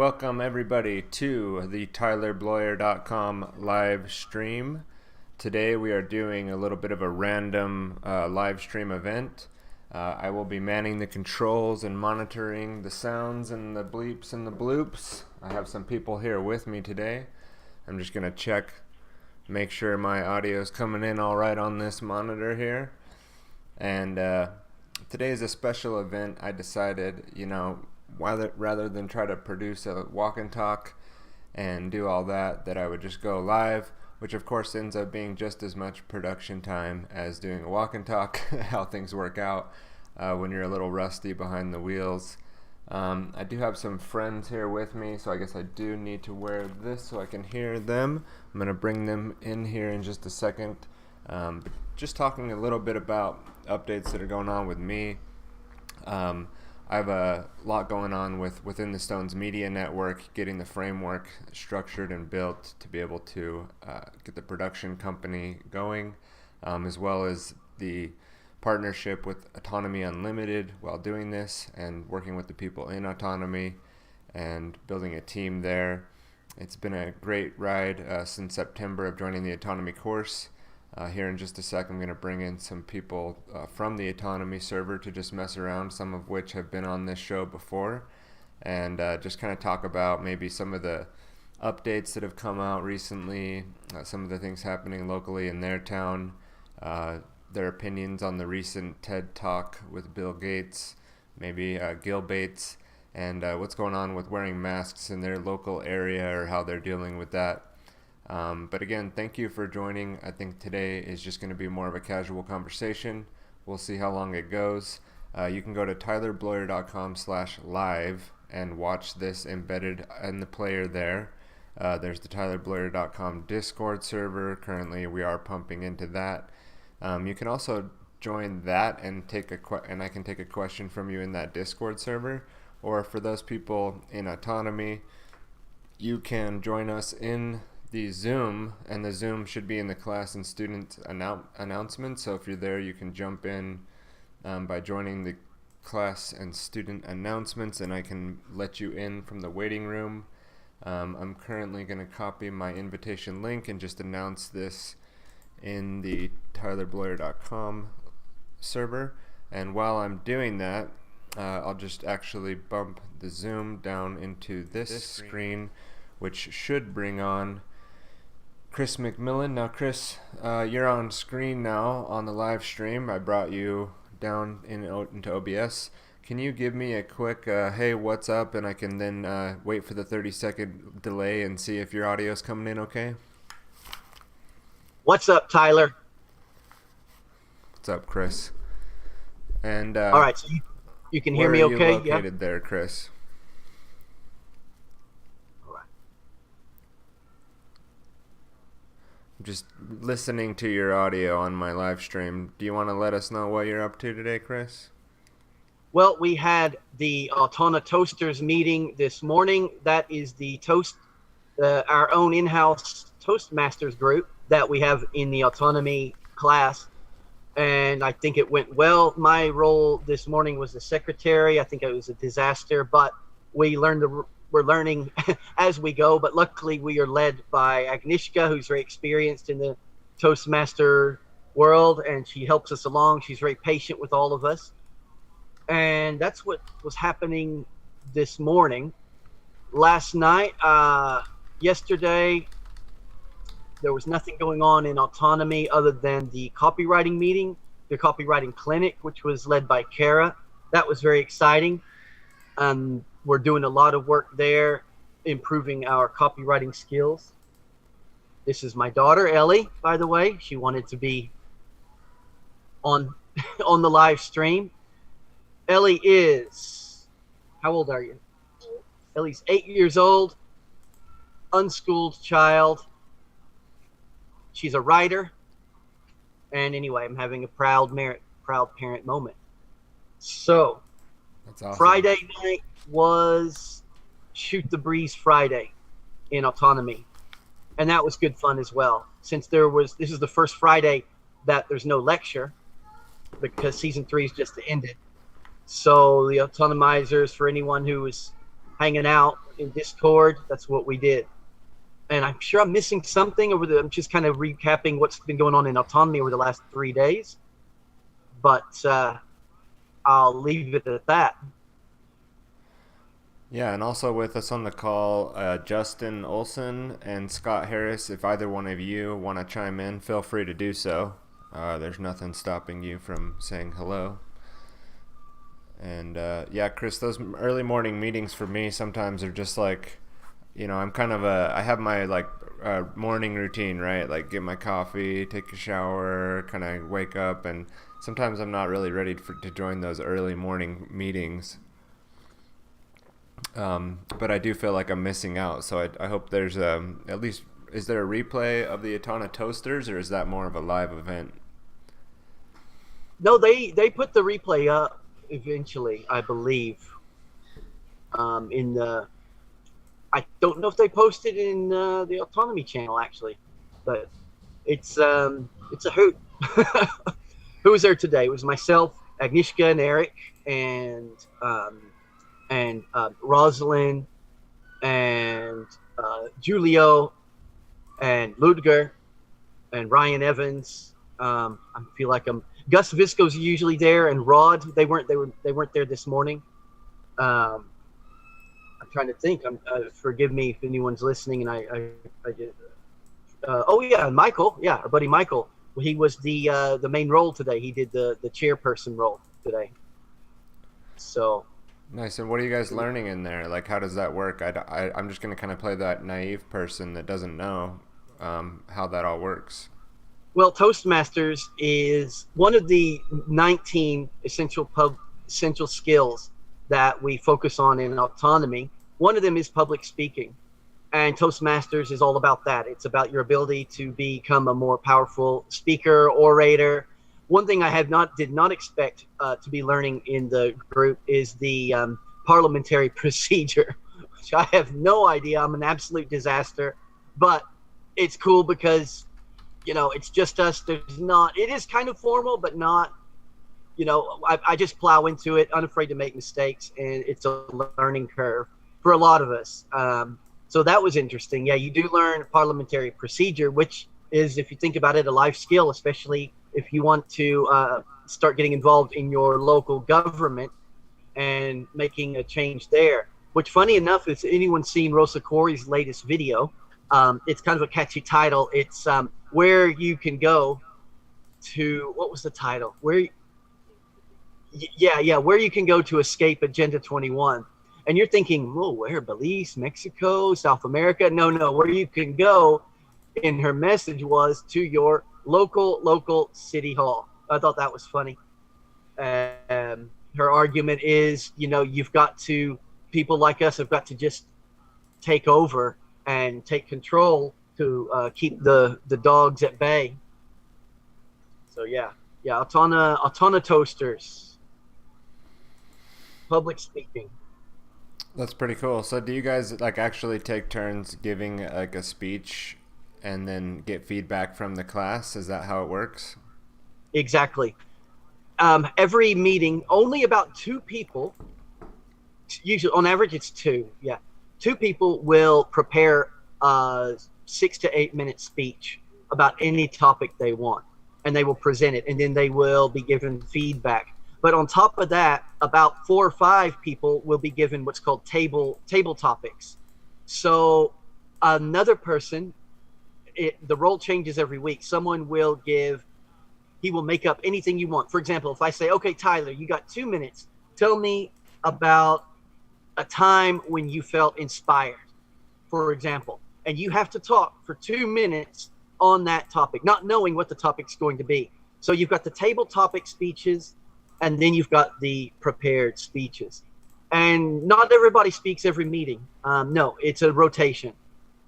welcome everybody to the TylerBloyer.com live stream. Today we are doing a little bit of a random live stream event. I will be manning the controls and monitoring the sounds and the bleeps and the bloops. I have some people here with me today. I'm just going to make sure my audio is coming in all right on this monitor here. And today is a special event. I decided, rather than try to produce a walk and talk and do all that I would just go live, which of course ends up being just as much production time as doing a walk and talk, how things work out when you're a little rusty behind the wheels. I do have some friends here with me, so I guess I do need to wear this so I can hear them. I'm going to bring them in here in just a second. But just talking a little bit about updates that are going on with me. I have a lot going on within the Stones Media Network, getting the framework structured and built to be able to get the production company going, as well as the partnership with Autonomy Unlimited while doing this, and working with the people in Autonomy and building a team there. It's been a great ride since September of joining the Autonomy course. Here in just a sec, I'm going to bring in some people from the Autonomy server to just mess around, some of which have been on this show before, and just kind of talk about maybe some of the updates that have come out recently, some of the things happening locally in their town, their opinions on the recent TED Talk with Bill Gates, maybe Gil Bates, and what's going on with wearing masks in their local area or how they're dealing with that. But again, thank you for joining. I think today is just going to be more of a casual conversation. We'll see how long it goes. You can go to tylerbloyer.com/live and watch this embedded in the player there. There's the tylerbloyer.com Discord server. Currently, we are pumping into that. You can also join that and and I can take a question from you in that Discord server. Or for those people in Autonomy, you can join us in the Zoom, and the Zoom should be in the class and student announcements. So if you're there, you can jump in by joining the class and student announcements, and I can let you in from the waiting room. I'm currently going to copy my invitation link and just announce this in the tylerbloyer.com server. And while I'm doing that, I'll just actually bump the Zoom down into this screen, which should bring on Chris McMillan. Now, Chris, you're on screen now on the live stream. I brought you down into OBS. Can you give me a quick, hey, what's up? And I can then wait for the 30-second delay and see if your audio is coming in okay. What's up, Tyler? What's up, Chris? And all right, so you can hear me okay? Where are you located there, Chris? Just listening to your audio on my live stream. Do you want to let us know what you're up to today, Chris? Well, we had the Autona Toasters meeting this morning. That is the our own in-house Toastmasters group that we have in the Autonomy class. And I think it went well. My role this morning was the secretary. I think it was a disaster, but we're learning as we go, but luckily we are led by Agnieszka, who's very experienced in the Toastmaster world, and she helps us along. She's very patient with all of us. And that's what was happening this morning. Last night, yesterday, there was nothing going on in Autonomy other than the copywriting meeting, the copywriting clinic, which was led by Kara. That was very exciting. We're doing a lot of work there, improving our copywriting skills. This is my daughter, Ellie, by the way. She wanted to be on the live stream. Ellie is, how old are you? Ellie's 8 years old, unschooled child. She's a writer. And anyway, I'm having a proud parent moment. So, that's awesome. Friday night was Shoot the Breeze Friday in Autonomy, and that was good fun as well, since this is the first Friday that there's no lecture because season 3 is just ended. So the autonomizers, for anyone who is hanging out in Discord. That's what we did. And I'm sure I'm missing something I'm just kind of recapping what's been going on in autonomy over the last 3 days. But I'll leave it at that. Yeah, and also with us on the call, Justin Olson and Scott Harris. If either one of you want to chime in, feel free to do so. There's nothing stopping you from saying hello. And yeah, Chris, those early morning meetings for me sometimes are just like, I'm kind of I have my like morning routine, right? Like get my coffee, take a shower, kind of wake up, and sometimes I'm not really ready to join those early morning meetings. But I do feel like I'm missing out. So I hope there's at least, is there a replay of the Atana Toasters, or is that more of a live event? No, they put the replay up eventually, I believe. In the, I don't know if they posted in the Autonomy channel actually, but it's a hoot. Who was there today? It was myself, Agnieszka, and Eric, and Rosalind, and Julio, and Ludger, and Ryan Evans. I feel like Gus Visco's usually there, and Rod. They weren't there this morning. I'm trying to think. Forgive me if anyone's listening, and I did. Oh yeah, and Michael. Yeah, our buddy Michael. He was the main role today. He did the chairperson role today. So nice. And what are you guys learning in there? Like, how does that work? I'm just going to kind of play that naive person that doesn't know how that all works. Well, Toastmasters is one of the 19 essential skills that we focus on in autonomy. One of them is public speaking. And Toastmasters is all about that. It's about your ability to become a more powerful speaker, orator. One thing I did not expect to be learning in the group is the parliamentary procedure, which I have no idea. I'm an absolute disaster, but it's cool because, it's just us. It is kind of formal, but not, I just plow into it, unafraid to make mistakes, and it's a learning curve for a lot of us. So that was interesting. Yeah, you do learn parliamentary procedure, which is, if you think about it, a life skill, especially if you want to start getting involved in your local government and making a change there. Which, funny enough, if anyone's seen Rosa Corey's latest video, it's kind of a catchy title. It's where you can go to, what was the title? Where you can go to escape Agenda 21. And you're thinking, whoa, where? Belize, Mexico, South America? No, where you can go, in her message, was to your local city hall. I thought that was funny. Her argument is, people like us have got to just take over and take control to keep the dogs at bay. So yeah, Autona Toasters, public speaking. That's pretty cool. So do you guys like actually take turns giving like a speech and then get feedback from the class? Is that how it works? Exactly. Every meeting, only about 2 people, usually on average it's 2. Yeah. 2 people will prepare a 6 to 8 minute speech about any topic they want, and they will present it, and then they will be given feedback. But on top of that, about 4 or 5 people will be given what's called table topics. So another person, the role changes every week. Someone will he will make up anything you want. For example, if I say, okay, Tyler, you got 2 minutes. Tell me about a time when you felt inspired, for example. And you have to talk for 2 minutes on that topic, not knowing what the topic's going to be. So you've got the table topic speeches, and then you've got the prepared speeches. And not everybody speaks every meeting. No, it's a rotation.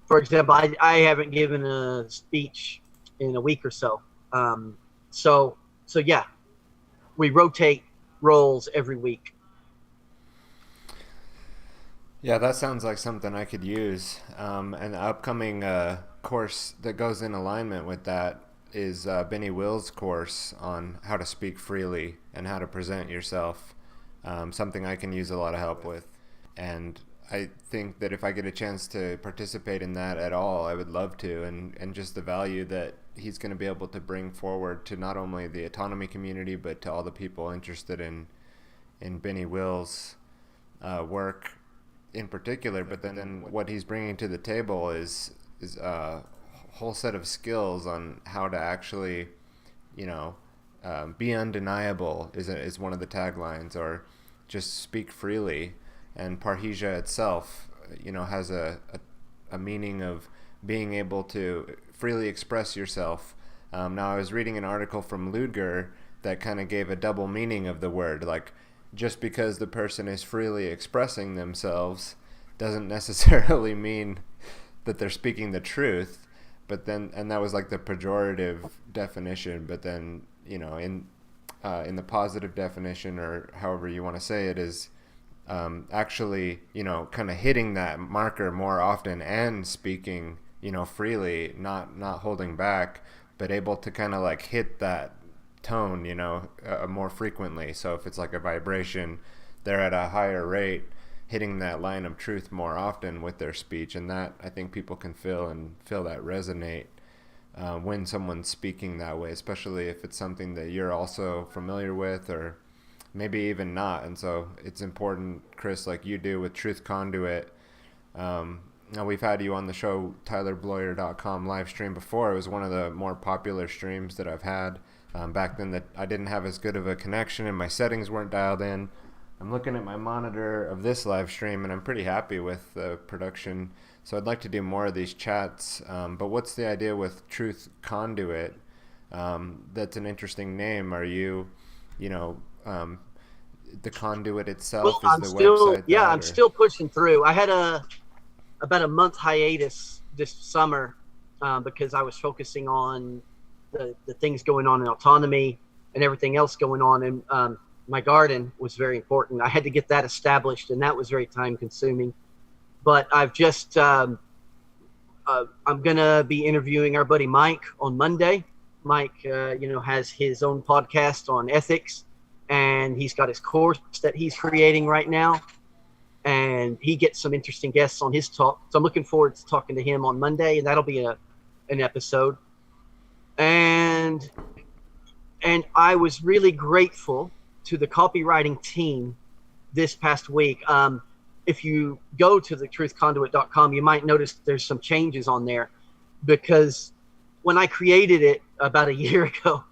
For example, I haven't given a speech in a week or so. So yeah, we rotate roles every week. Yeah, that sounds like something I could use. An upcoming course that goes in alignment with that is Benny Will's course on how to speak freely and how to present yourself. Something I can use a lot of help with. And I think that if I get a chance to participate in that at all, I would love to, and just the value that he's going to be able to bring forward to not only the autonomy community, but to all the people interested in Benny Will's work in particular. But then what he's bringing to the table is a whole set of skills on how to actually, be undeniable is one of the taglines, or just speak freely. And parrhesia itself, has a meaning of being able to freely express yourself. Now, I was reading an article from Ludger that kind of gave a double meaning of the word. Like, just because the person is freely expressing themselves doesn't necessarily mean that they're speaking the truth. But then, and that was like the pejorative definition. But then, in the positive definition, or however you want to say it, is actually, kind of hitting that marker more often and speaking, freely, not holding back, but able to kind of like hit that tone, more frequently. So if it's like a vibration, they're at a higher rate, hitting that line of truth more often with their speech. And that, I think people can feel that resonate when someone's speaking that way, especially if it's something that you're also familiar with, or maybe even not. And so it's important, Chris, like you do with Truth Conduit. Now, we've had you on the show, TylerBloyer.com live stream before. It was one of the more popular streams that I've had. Back then, that I didn't have as good of a connection and my settings weren't dialed in. I'm looking at my monitor of this live stream and I'm pretty happy with the production. So I'd like to do more of these chats. But what's the idea with Truth Conduit? That's an interesting name. Are you, the conduit itself is the website? Yeah, I'm still pushing through. I had about a month hiatus this summer because I was focusing on the things going on in autonomy and everything else going on. And my garden was very important. I had to get that established, and that was very time consuming. But I've just, I'm going to be interviewing our buddy Mike on Monday. Mike, has his own podcast on ethics, and he's got his course that he's creating right now. And he gets some interesting guests on his talk. So I'm looking forward to talking to him on Monday, and that'll be an episode. And I was really grateful to the copywriting team this past week. If you go to the truthconduit.com, you might notice there's some changes on there, because when I created it about a year ago,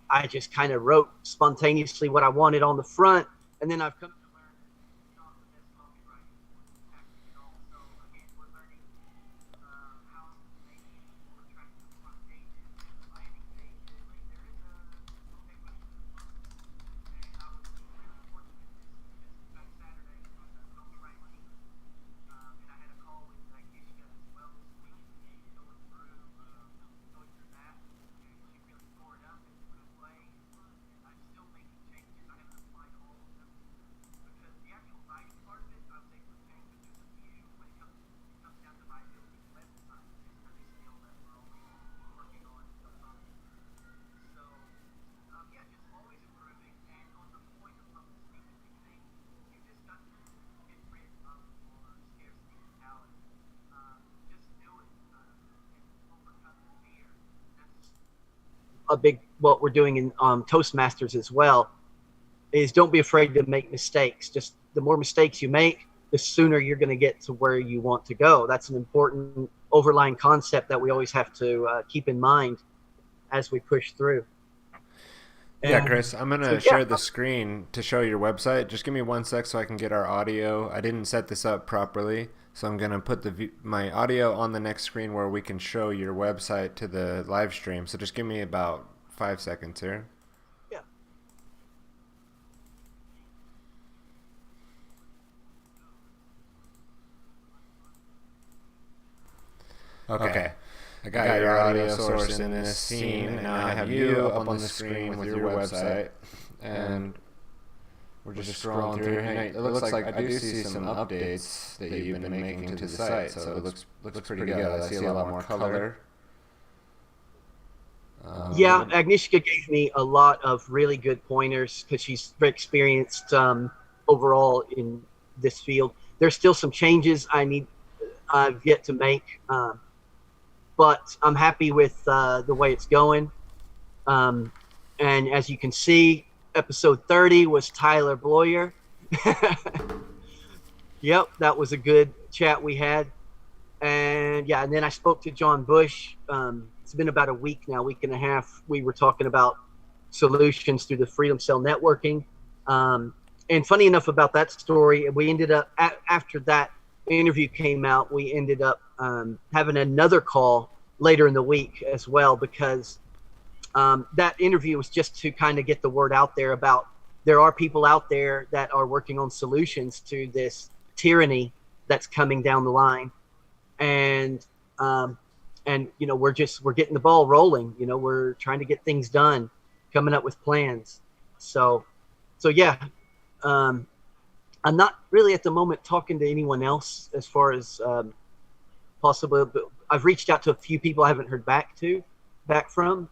I just kind of wrote spontaneously what I wanted on the front, and then I've come to learn that it's not the best copywriting tactic at all. So again, we're learning how to make more attractive front pages, landing pages. Like, there is a okay way to do it. And I was really fortunate this past Saturday on the copyright week, and I had a call with Agnieszka as well this week, going through that, and she really tore it up and put it away. And I'm still making changes. I haven't applied all of them, because the actual writing part of it I was able to change, but there's a few when it comes down to my ability to website. It's kind of a skill that we're always working on and stuff on. So just always improving. And on the point of public speaking thing, you just got to get rid of your scarcity mentality. Just do it and overcome the fear. That's a big, what we're doing in Toastmasters as well, is don't be afraid to make mistakes. Just the more mistakes you make, the sooner you're going to get to where you want to go. That's an important overlying concept that we always have to keep in mind as we push through. Yeah, Chris, I'm going to share the screen to show your website. Just give me 1 sec so I can get our audio. I didn't set this up properly, so I'm going to put my audio on the next screen where we can show your website to the live stream. So just give me about 5 seconds here. Yeah. Okay. I got your audio source in this scene, and now I have you up on the screen with your website, and we're just scrolling through here. It looks like I do see some updates that you've been making to the site, so it looks pretty good. I see a lot more color. Yeah, Agnieszka gave me a lot of really good pointers, because she's very experienced overall in this field. There's still some changes I've yet to make, but I'm happy with the way it's going. And as you can see, episode 30 was Tyler Bloyer. Yep, that was a good chat we had. And yeah, and then I spoke to John Bush. It's been about a week now, week and a half. We were talking about solutions through the Freedom Cell networking. And funny enough about that story, we ended up, after that interview came out, we ended up having another call later in the week as well, because that interview was just to kind of get the word out there about there are people out there that are working on solutions to this tyranny that's coming down the line. And you know, we're getting the ball rolling. You know, we're trying to get things done, coming up with plans. So yeah, I'm not really at the moment talking to anyone else as far as possible. But I've reached out to a few people I haven't heard back from,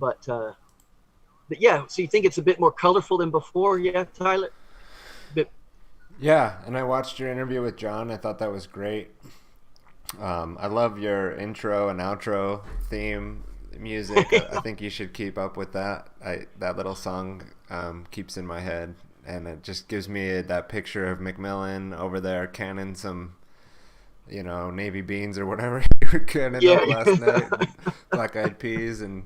but yeah. So you think it's a bit more colorful than before? Yeah, Tyler. Yeah, and I watched your interview with John. I thought that was great. I love your intro and outro theme music. I think you should keep up with that. That little song keeps in my head, and it just gives me that picture of McMillan over there canning some, you know, Navy beans or whatever you were canning up last night, Black Eyed Peas, and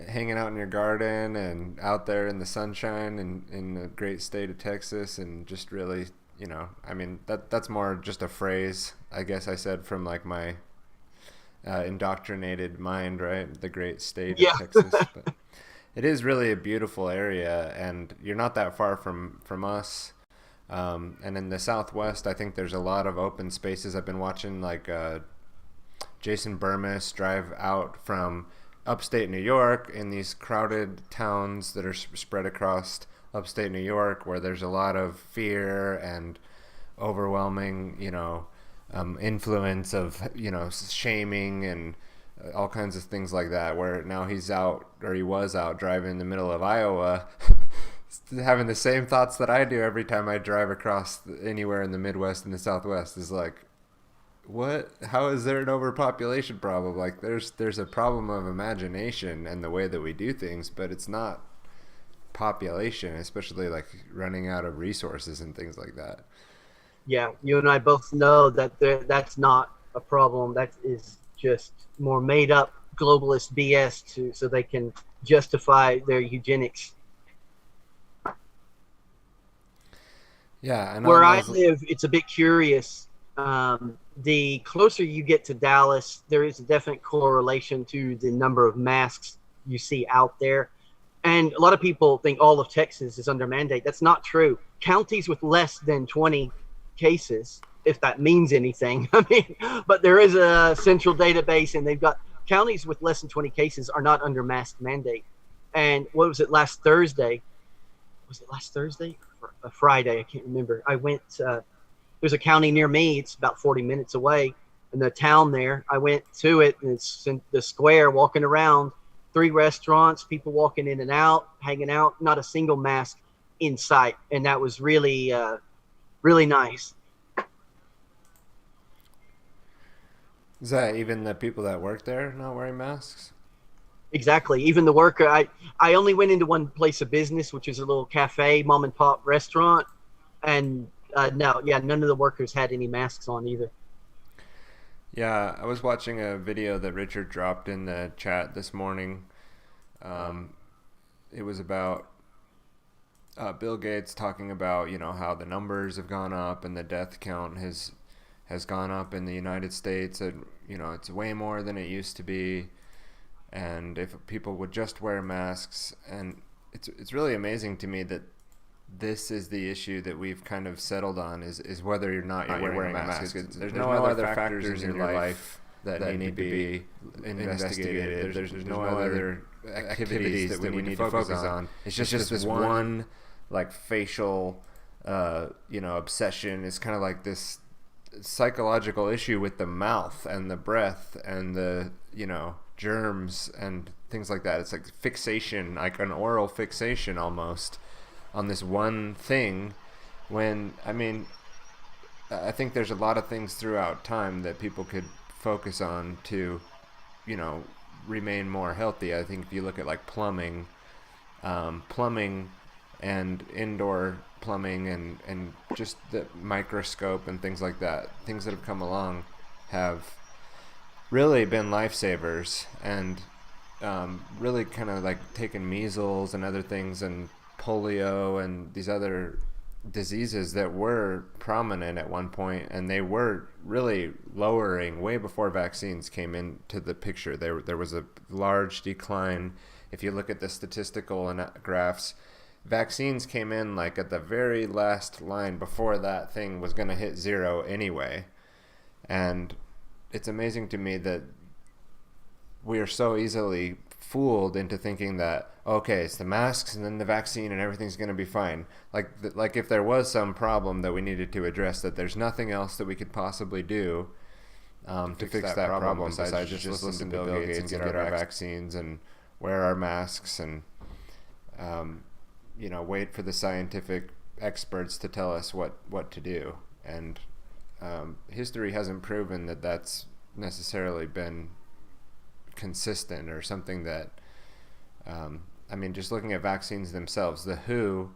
hanging out in your garden and out there in the sunshine and in the great state of Texas, and just really, you know, I mean, that's more just a phrase, I guess I said from like my indoctrinated mind, right? The great state of Texas. But it is really a beautiful area, and you're not that far from us. And in the Southwest, I think there's a lot of open spaces. I've been watching like Jason Burmis drive out from upstate New York in these crowded towns that are spread across upstate New York, where there's a lot of fear and overwhelming, you know, influence of, you know, shaming and all kinds of things like that, where now he was out driving in the middle of Iowa having the same thoughts that I do every time I drive across anywhere in the Midwest and the Southwest. Is like, how is there an overpopulation problem? Like there's a problem of imagination and the way that we do things, but it's not population, especially like running out of resources and things like that. Yeah, you and I both know that that's not a problem. That is just more made up globalist BS so they can justify their eugenics. Yeah, and where I live, it's a bit curious. The closer you get to Dallas, there is a definite correlation to the number of masks you see out there. And a lot of people think all of Texas is under mandate. That's not true. Counties with less than 20 cases, if that means anything. I mean, but there is a central database, and they've got counties with less than 20 cases are not under mask mandate. And what was it last Thursday? Was it last Thursday? Or a Friday? I can't remember. I went, there's a county near me. It's about 40 minutes away in the town there. I went to it, and it's in the square, walking around. 3 restaurants, people walking in and out, hanging out, not a single mask in sight. And that was really, really nice. Is that even the people that work there not wearing masks? Exactly. Even the worker. I only went into one place of business, which is a little cafe, mom and pop restaurant. And none of the workers had any masks on either. Yeah, I was watching a video that Richard dropped in the chat this morning. It was about Bill Gates talking about, you know, how the numbers have gone up and the death count has gone up in the United States. And, you know, it's way more than it used to be. And if people would just wear masks, and it's really amazing to me that this is the issue that we've kind of settled on is whether or not you're wearing a mask. There's no other factors in your life that need to be investigated. There's no other activities that we need to focus on. It's just this one like facial, obsession. It's kind of like this psychological issue with the mouth and the breath and the, germs and things like that. It's like fixation, like an oral fixation almost on this one thing, when, I mean, I think there's a lot of things throughout time that people could focus on to, you know, remain more healthy. I think if you look at like plumbing and indoor plumbing and just the microscope and things like that, things that have come along have really been lifesavers and really kind of like taken measles and other things and polio and these other diseases that were prominent at one point, and they were really lowering way before vaccines came into the picture. There was a large decline. If you look at the statistical graphs, vaccines came in like at the very last line before that thing was going to hit zero anyway. And it's amazing to me that we are so easily fooled into thinking that, okay, it's the masks and then the vaccine and everything's going to be fine. Like if there was some problem that we needed to address, that there's nothing else that we could possibly do to fix that problem besides just listen to Bill Gates and get our vaccines and wear our masks and wait for the scientific experts to tell us what to do. And history hasn't proven that that's necessarily been consistent or something that just looking at vaccines themselves, the WHO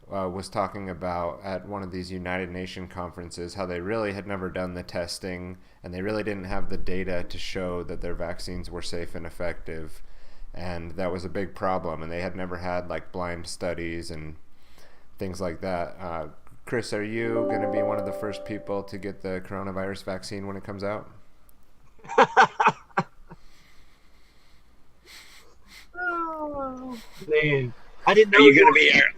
was talking about at one of these United Nations conferences how they really had never done the testing and they really didn't have the data to show that their vaccines were safe and effective, and that was a big problem, and they had never had like blind studies and things like that. Chris, are you going to be one of the first people to get the coronavirus vaccine when it comes out? Oh, man, I didn't know you going to be here.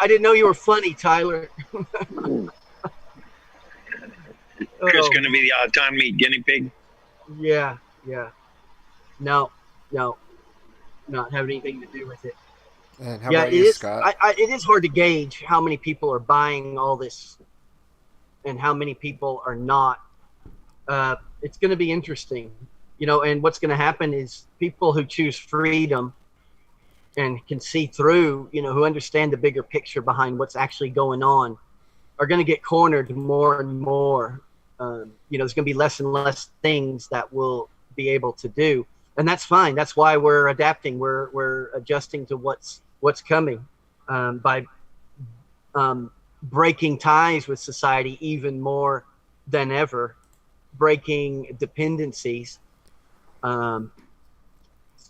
I didn't know you were funny, Tyler. Chris going to be the autonomy guinea pig? Yeah. No, not have anything to do with it. And how about you, Scott? It is hard to gauge how many people are buying all this and how many people are not. It's going to be interesting, and what's going to happen is people who choose freedom and can see through, who understand the bigger picture behind what's actually going on, are going to get cornered more and more. There's going to be less and less things that we'll be able to do, and that's fine. That's why we're adapting. We're adjusting to what's coming by breaking ties with society even more than ever, breaking dependencies.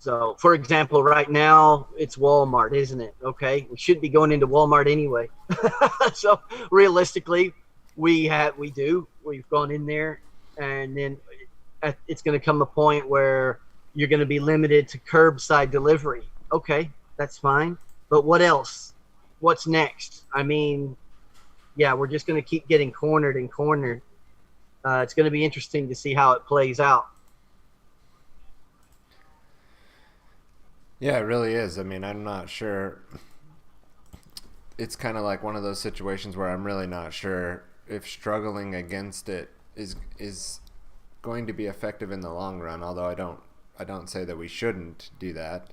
So, for example, right now it's Walmart, isn't it? Okay, we shouldn't be going into Walmart anyway. So, realistically, we've gone in there, and then it's going to come a point where you're going to be limited to curbside delivery. Okay, that's fine, but what else? What's next? We're just going to keep getting cornered. It's going to be interesting to see how it plays out. Yeah, it really is. I'm not sure. It's kind of like one of those situations where I'm really not sure if struggling against it is going to be effective in the long run. Although I don't say that we shouldn't do that,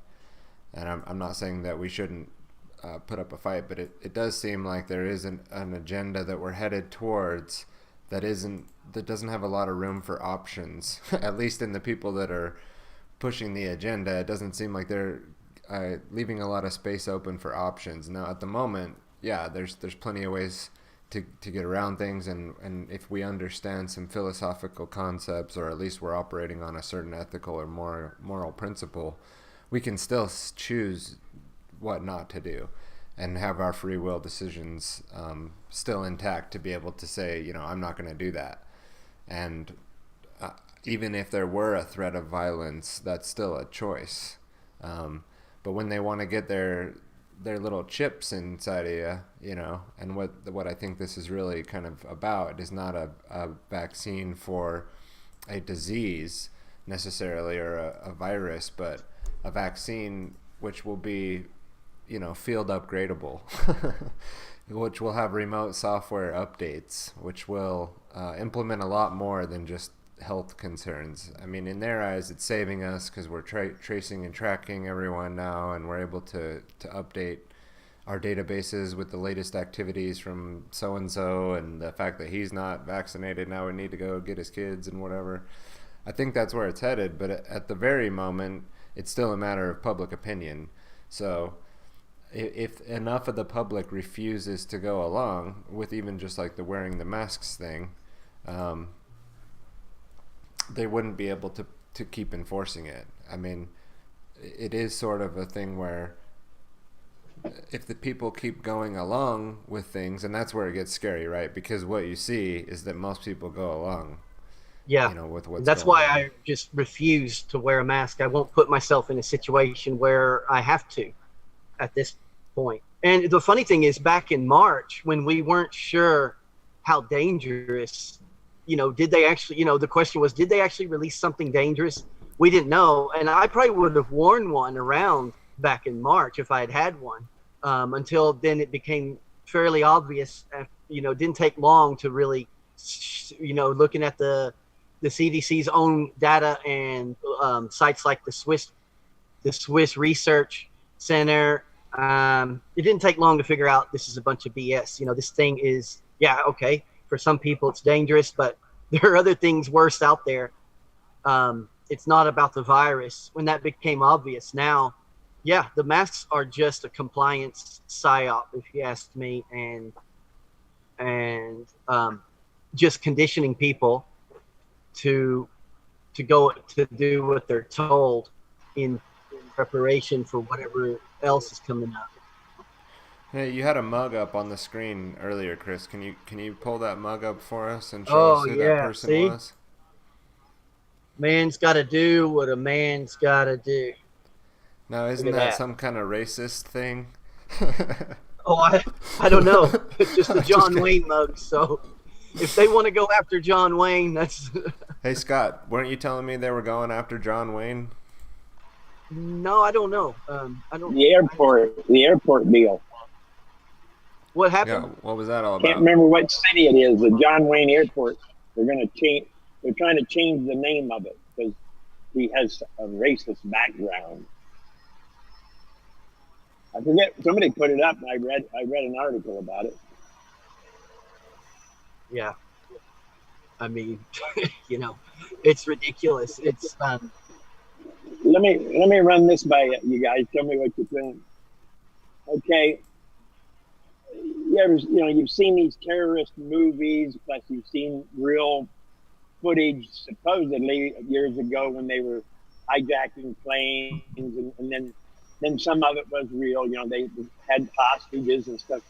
and I'm not saying that we shouldn't put up a fight. But it does seem like there is an agenda that we're headed towards that doesn't have a lot of room for options. At least in the people that are pushing the agenda, it doesn't seem like they're leaving a lot of space open for options. Now, at the moment, yeah, there's plenty of ways to get around things, and if we understand some philosophical concepts, or at least we're operating on a certain ethical or moral principle, we can still choose what not to do and have our free will decisions still intact to be able to say, I'm not going to do that. And even if there were a threat of violence, that's still a choice. But when they want to get their little chips inside of you, and what I think this is really kind of about is not a vaccine for a disease necessarily, or a virus, but a vaccine which will be, field upgradable, which will have remote software updates, which will implement a lot more than just health concerns. In their eyes, it's saving us because we're tracing and tracking everyone now, and we're able to update our databases with the latest activities from so and so, and the fact that he's not vaccinated, now we need to go get his kids and whatever. I think that's where it's headed, but at the very moment, it's still a matter of public opinion. So if enough of the public refuses to go along with even just like the wearing the masks thing, they wouldn't be able to keep enforcing it. I mean, it is sort of a thing where if the people keep going along with things, and that's where it gets scary, right? Because what you see is that most people go along. Yeah, With what's that's going why on. I just refuse to wear a mask. I won't put myself in a situation where I have to at this point. And the funny thing is, back in March, when we weren't sure how dangerous, did they actually, the question was, did they actually release something dangerous? We didn't know. And I probably would have worn one around back in March if I had had one. Until then, it became fairly obvious. It didn't take long to really, looking at the CDC's own data and sites like the Swiss Research Center. It didn't take long to figure out this is a bunch of BS. This thing is, okay, for some people it's dangerous, but there are other things worse out there. It's not about the virus. When that became obvious, now, the masks are just a compliance psyop, if you ask me, and just conditioning people to go to do what they're told in preparation for whatever else is coming up. Hey, you had a mug up on the screen earlier, Chris. Can you pull that mug up for us and show us who that person was? Man's got to do what a man's got to do. Now, isn't that some kind of racist thing? Oh, I don't know. It's just a John Wayne mug, so if they want to go after John Wayne, that's... Hey, Scott, weren't you telling me they were going after John Wayne? No, I don't know. I don't. The airport deal. What happened? Yeah, what was that all about? Can't remember what city it is. The John Wayne Airport. They're trying to change the name of it because he has a racist background. I forget. Somebody put it up, and I read an article about it. Yeah. I mean, it's ridiculous. It's Let me run this by you guys. Tell me what you think. Okay. You've seen these terrorist movies, plus you've seen real footage supposedly years ago when they were hijacking planes, and then some of it was real. They had hostages and stuff.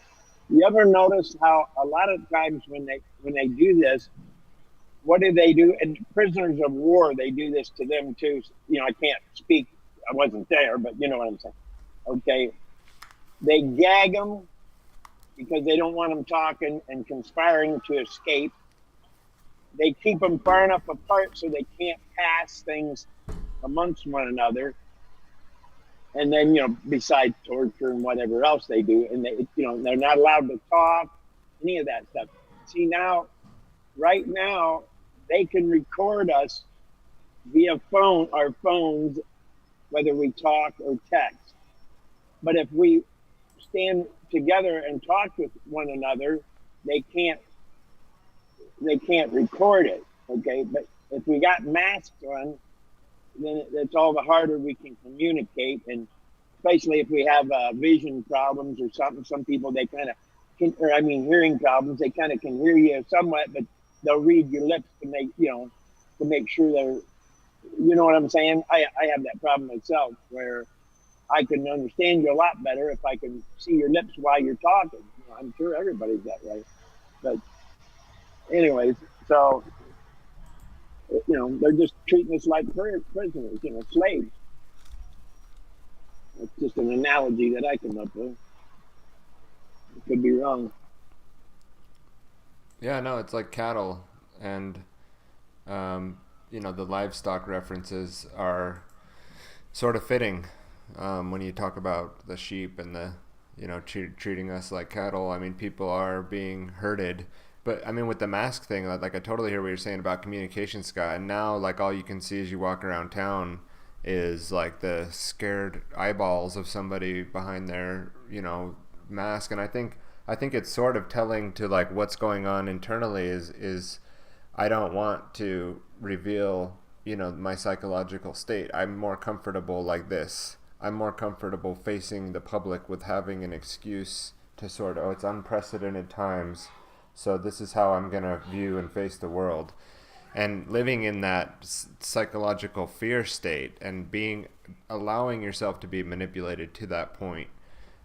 You ever notice how a lot of times when they do this, what do they do? And prisoners of war, they do this to them too. I can't speak. I wasn't there, but you know what I'm saying. Okay. They gag them because they don't want them talking and conspiring to escape. They keep them far enough apart so they can't pass things amongst one another. And then, besides torture and whatever else they do, and they're not allowed to talk, any of that stuff. See, right now, they can record us via our phones, whether we talk or text. But if we stand together and talk with one another, they can't record it. Okay, but if we got masks on, then it's all the harder we can communicate, and especially if we have vision problems or something. Some people, they kind of hearing problems. They kind of can hear you somewhat, but they'll read your lips to make sure they're, you know what I'm saying? I have that problem myself where I can understand you a lot better if I can see your lips while you're talking. I'm sure everybody's that way, but anyways, so they're just treating us like prisoners, slaves. It's just an analogy that I come up with. It could be wrong. Yeah, no, it's like cattle, and the livestock references are sort of fitting when you talk about the sheep and the treating us like cattle. I mean, people are being herded. But I mean, with the mask thing, like I totally hear what you're saying about communication, Scott. And now, like, all you can see as you walk around town is like the scared eyeballs of somebody behind their, mask. And I think it's sort of telling to like what's going on internally is I don't want to reveal, my psychological state. I'm more comfortable like this. I'm more comfortable facing the public with having an excuse to sort of, it's unprecedented times, so this is how I'm going to view and face the world. And living in that psychological fear state and allowing yourself to be manipulated to that point.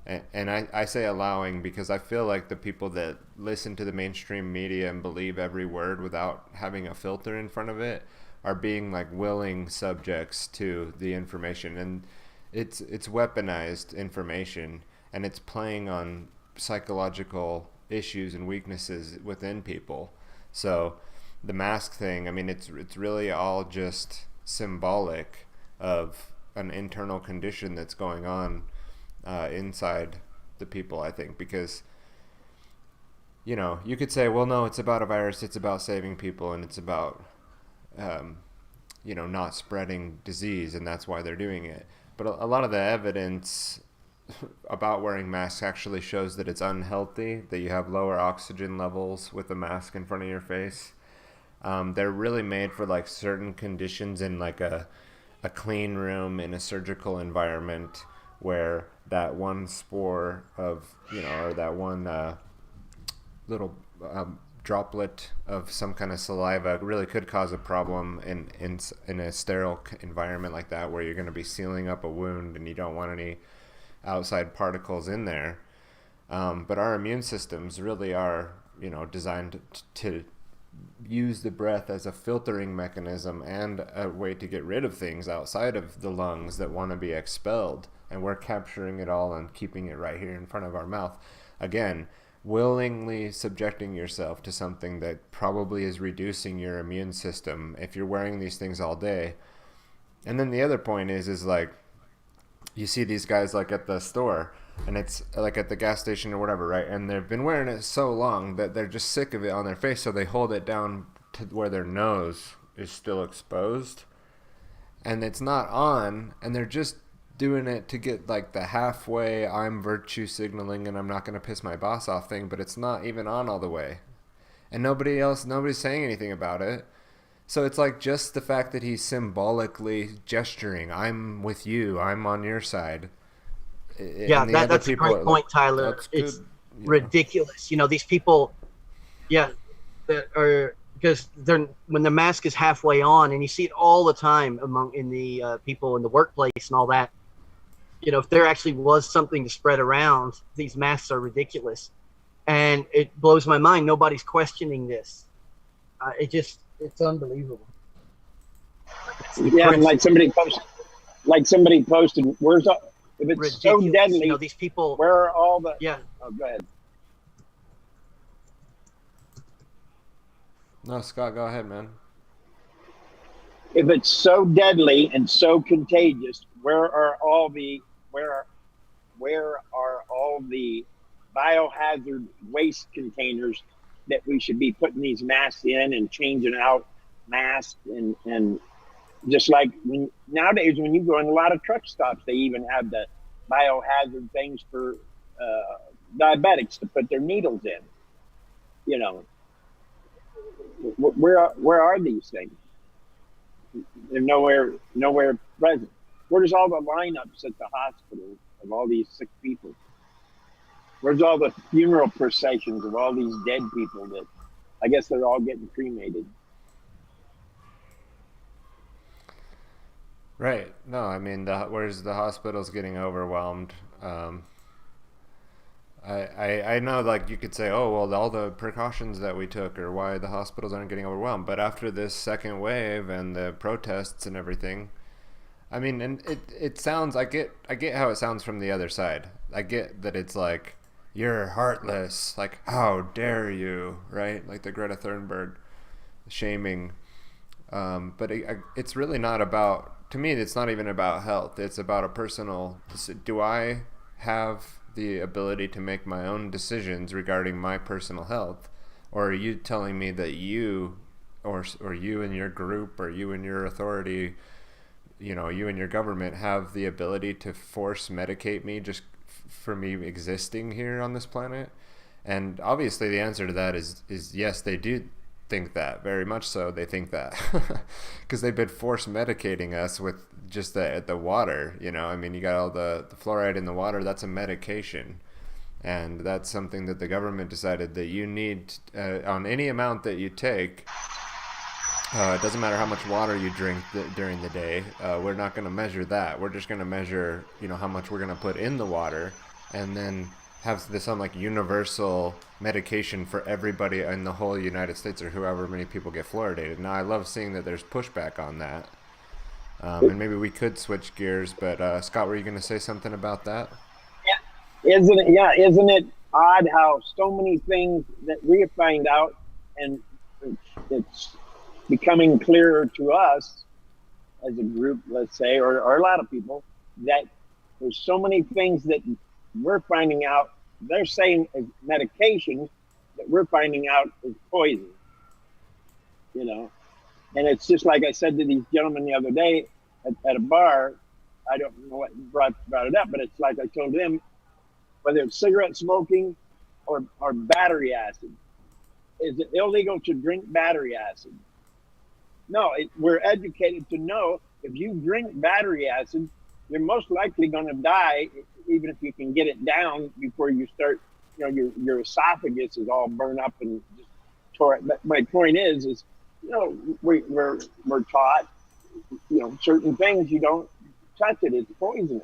And I say allowing because I feel like the people that listen to the mainstream media and believe every word without having a filter in front of it are being like willing subjects to the information. And it's weaponized information, and it's playing on psychological issues and weaknesses within people. So the mask thing, I mean, it's really all just symbolic of an internal condition that's going on inside the people, I think, because you could say, well, no, it's about a virus, it's about saving people, and it's about not spreading disease, and that's why they're doing it. But a lot of the evidence about wearing masks actually shows that it's unhealthy, that you have lower oxygen levels with a mask in front of your face. They're really made for like certain conditions in like a clean room in a surgical environment where that one spore of, or that one little droplet of some kind of saliva really could cause a problem in a sterile environment like that, where you're going to be sealing up a wound and you don't want any outside particles in there. But our immune systems really are, designed to use the breath as a filtering mechanism and a way to get rid of things outside of the lungs that want to be expelled. And we're capturing it all and keeping it right here in front of our mouth. Again, willingly subjecting yourself to something that probably is reducing your immune system if you're wearing these things all day. And then the other point is like, you see these guys like at the store, and it's like at the gas station or whatever, right? And they've been wearing it so long that they're just sick of it on their face, so they hold it down to where their nose is still exposed. And it's not on, and they're just doing it to get like the halfway I'm virtue signaling and I'm not going to piss my boss off thing, but it's not even on all the way. And nobody's saying anything about it. So it's like just the fact that he's symbolically gesturing, I'm with you, I'm on your side. Yeah, that's a great point, Tyler. It's ridiculous. These people, that are, because when the mask is halfway on, and you see it all the time in the people in the workplace and all that. If there actually was something to spread around, these masks are ridiculous. And it blows my mind. Nobody's questioning this. It's unbelievable. Yeah, like somebody posted, where's all, if it's ridiculous. So deadly, these people, where are all the, yeah. Oh, go ahead. No, Scott, go ahead, man. If it's so deadly and so contagious, where are all the biohazard waste containers that we should be putting these masks in and changing out masks and just like nowadays when you go in a lot of truck stops, they even have the biohazard things for diabetics to put their needles in. Where are these things? They're nowhere present. Where's all the lineups at the hospital of all these sick people? Where's all the funeral processions of all these dead people that I guess they're all getting cremated? Right. No, I mean, where's the hospitals getting overwhelmed? I know, like, you could say, oh, well, all the precautions that we took are why the hospitals aren't getting overwhelmed. But after this second wave and the protests and everything, I mean, and it sounds, I get how it sounds from the other side. I get that it's like, you're heartless, like, how dare you, right? Like the Greta Thunberg shaming. But it's really not about, to me, it's not even about health. It's about a personal, do I have the ability to make my own decisions regarding my personal health? Or are you telling me that you, or you and your group, or you and your authority, you and your government have the ability to force medicate me just for me existing here on this planet? And obviously the answer to that is yes, they do think that, very much so. They think that because they've been force medicating us with just the water. You know, I mean, you got all the fluoride in the water. That's a medication, and that's something that the government decided that you need on any amount that you take. It doesn't matter how much water you drink during the day. We're not going to measure that. We're just going to measure, you know, how much we're going to put in the water, and then have this on like universal medication for everybody in the whole United States, or however many people get fluoridated. Now, I love seeing that there's pushback on that, and maybe we could switch gears. But Scott, were you going to say something about that? Yeah, isn't it odd how so many things that we find out, and it's becoming clearer to us as a group, let's say, or a lot of people, that there's so many things that we're finding out they're saying is medication that we're finding out is poison, you know. And it's just like I said to these gentlemen the other day at a bar. I don't know what brought it up, but it's like I told them, whether it's cigarette smoking or battery acid, is it illegal to drink battery acid? No, we're educated to know if you drink battery acid, you're most likely going to die, even if you can get it down before you start. You know, your esophagus is all burned up and just tore it. But my point is, you know, we're taught, you know, certain things you don't touch it; it's poisonous.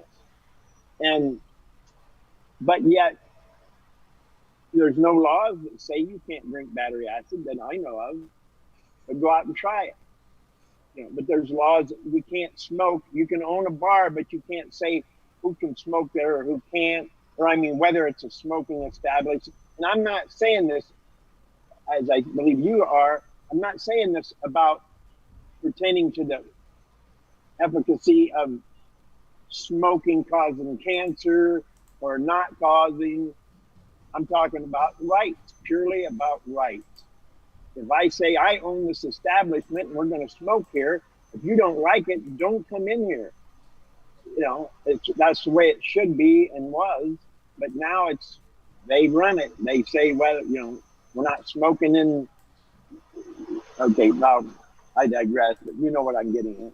But yet, there's no laws that say you can't drink battery acid that I know of. But go out and try it. You know, but there's laws that we can't smoke. You can own a bar, but you can't say who can smoke there or who can't, or I mean, whether it's a smoking establishment. And I'm not saying this, as I believe you are, I'm not saying this about pertaining to the efficacy of smoking causing cancer or not causing. I'm talking about rights, purely about rights. If I say I own this establishment and we're going to smoke here, if you don't like it, don't come in here. You know, that's the way it should be and was. But now they run it. They say, well, you know, we're not smoking in. Okay, now I digress, but you know what I'm getting at.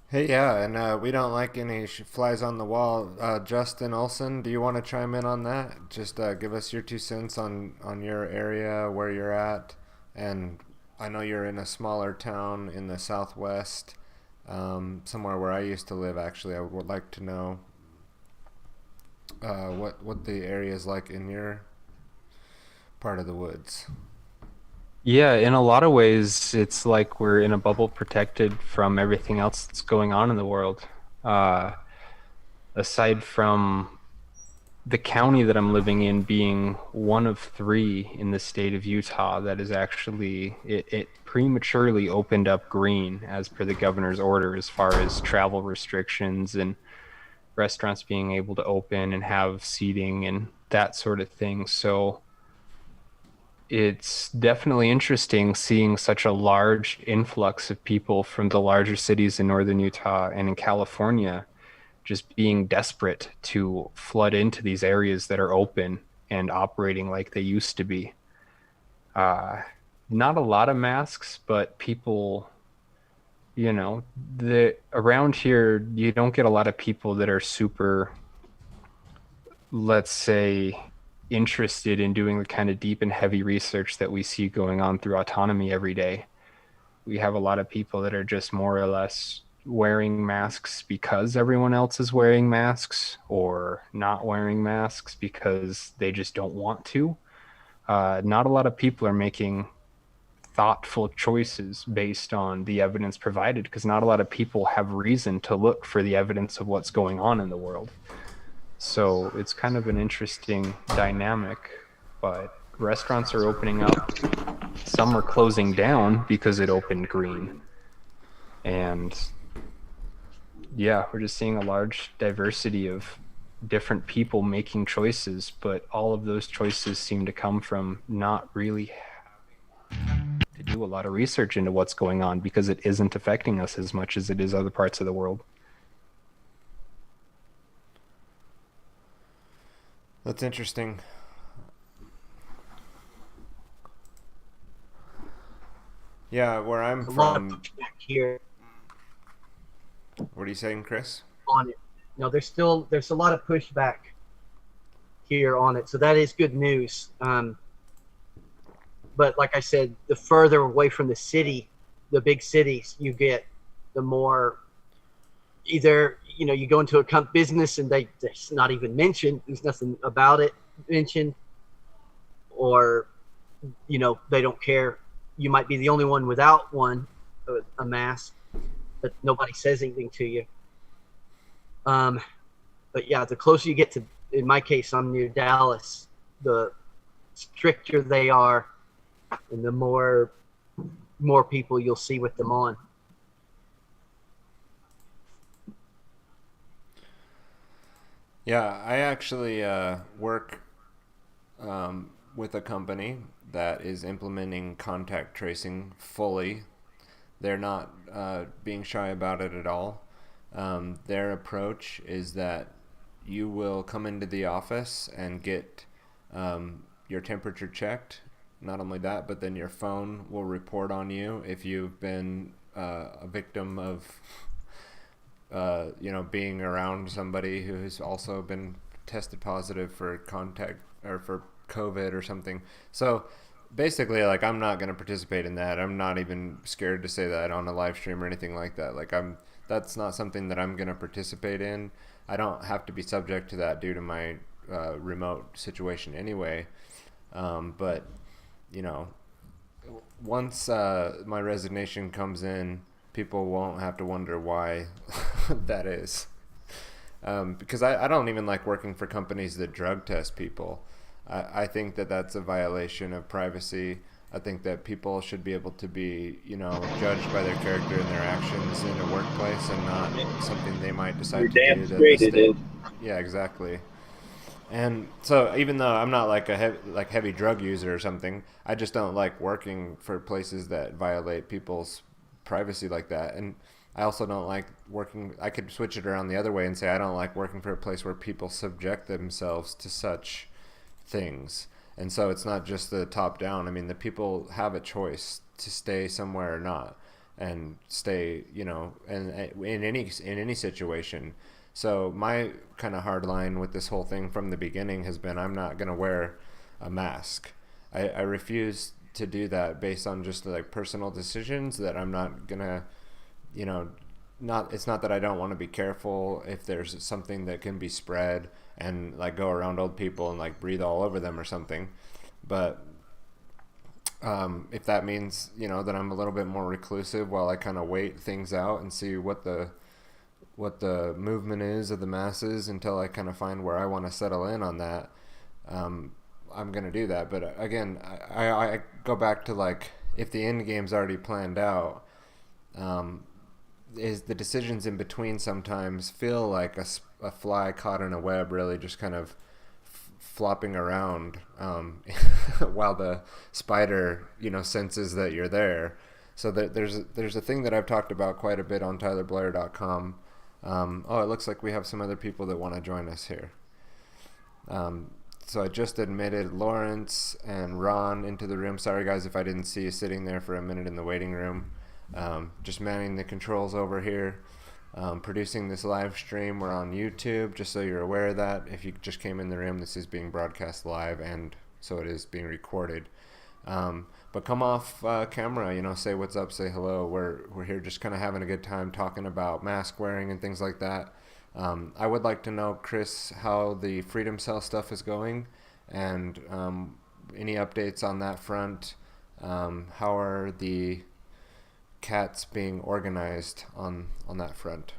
Hey, yeah, and we don't like any flies on the wall. Justin Olson, do you want to chime in on that? Just give us your 2 cents on your area, where you're at. And I know you're in a smaller town in the Southwest, somewhere where I used to live, actually. I would like to know what the area is like in your part of the woods. Yeah, in a lot of ways, it's like we're in a bubble protected from everything else that's going on in the world. Aside from the county that I'm living in being one of 3 in the state of Utah that is actually, it prematurely opened up green as per the governor's order as far as travel restrictions and restaurants being able to open and have seating and that sort of thing. So it's definitely interesting seeing such a large influx of people from the larger cities in northern Utah and in California just being desperate to flood into these areas that are open and operating like they used to be. Not a lot of masks, but people, you know, around here, you don't get a lot of people that are super, let's say, interested in doing the kind of deep and heavy research that we see going on through autonomy every day. We have a lot of people that are just more or less wearing masks because everyone else is wearing masks, or not wearing masks because they just don't want to. Not a lot of people are making thoughtful choices based on the evidence provided, because not a lot of people have reason to look for the evidence of what's going on in the world. So it's kind of an interesting dynamic, but restaurants are opening up. Some are closing down because it opened green. And yeah, we're just seeing a large diversity of different people making choices, but all of those choices seem to come from not really having to do a lot of research into what's going on, because it isn't affecting us as much as it is other parts of the world. That's interesting. Yeah, where I'm from. Here. What are you saying, Chris? On it. No, there's a lot of pushback here on it, so that is good news. But like I said, the further away from the city, the big cities you get, the more either you go into a business and it's not even mentioned. There's nothing about it mentioned, or they don't care. You might be the only one without a mask, but nobody says anything to you. But yeah, the closer you get to, in my case, I'm near Dallas, the stricter they are, and the more people you'll see with them on. Yeah, I actually work with a company that is implementing contact tracing fully. They're not being shy about it at all. Their approach is that you will come into the office and get your temperature checked. Not only that, but then your phone will report on you if you've been a victim of being around somebody who has also been tested positive for contact or for COVID or something. So basically, like, I'm not going to participate in that. I'm not even scared to say that on a live stream or anything like that. Like, that's not something that I'm going to participate in. I don't have to be subject to that due to my remote situation anyway. But once my resignation comes in, people won't have to wonder why that is. Because I don't even like working for companies that drug test people. I think that that's a violation of privacy. I think that people should be able to be, judged by their character and their actions in a workplace, and not something they might decide to do. Straight it is. Yeah, exactly. And so, even though I'm not like a heavy drug user or something, I just don't like working for places that violate people's privacy like that. And I also don't like working. I could switch it around the other way and say I don't like working for a place where people subject themselves to such things. And so it's not just the top down. I mean, the people have a choice to stay somewhere or not, and stay, and in any situation. So my kind of hard line with this whole thing from the beginning has been, I'm not going to wear a mask. I refuse to do that based on just like personal decisions that I'm not going to, it's not that I don't want to be careful if there's something that can be spread and like go around old people and like breathe all over them or something. But if that means, that I'm a little bit more reclusive while I kind of wait things out and see what the movement is of the masses until I kind of find where I want to settle in on that, I'm going to do that. But again, I go back to, like, if the end game's already planned out, is the decisions in between sometimes feel like a fly caught in a web, really just kind of flopping around while the spider, senses that you're there. So there's a thing that I've talked about quite a bit on TylerBlair.com. It looks like we have some other people that want to join us here. So I just admitted Lawrence and Ron into the room. Sorry, guys, if I didn't see you sitting there for a minute in the waiting room. Just manning the controls over here. Producing this live stream. We're on YouTube, just so you're aware of that. If you just came in the room, this is being broadcast live, and so it is being recorded. But come off camera, say what's up, say hello. We're here just kind of having a good time talking about mask wearing and things like that. I would like to know, Chris, how the Freedom Cell stuff is going, and any updates on that front. How are the cats being organized on that front?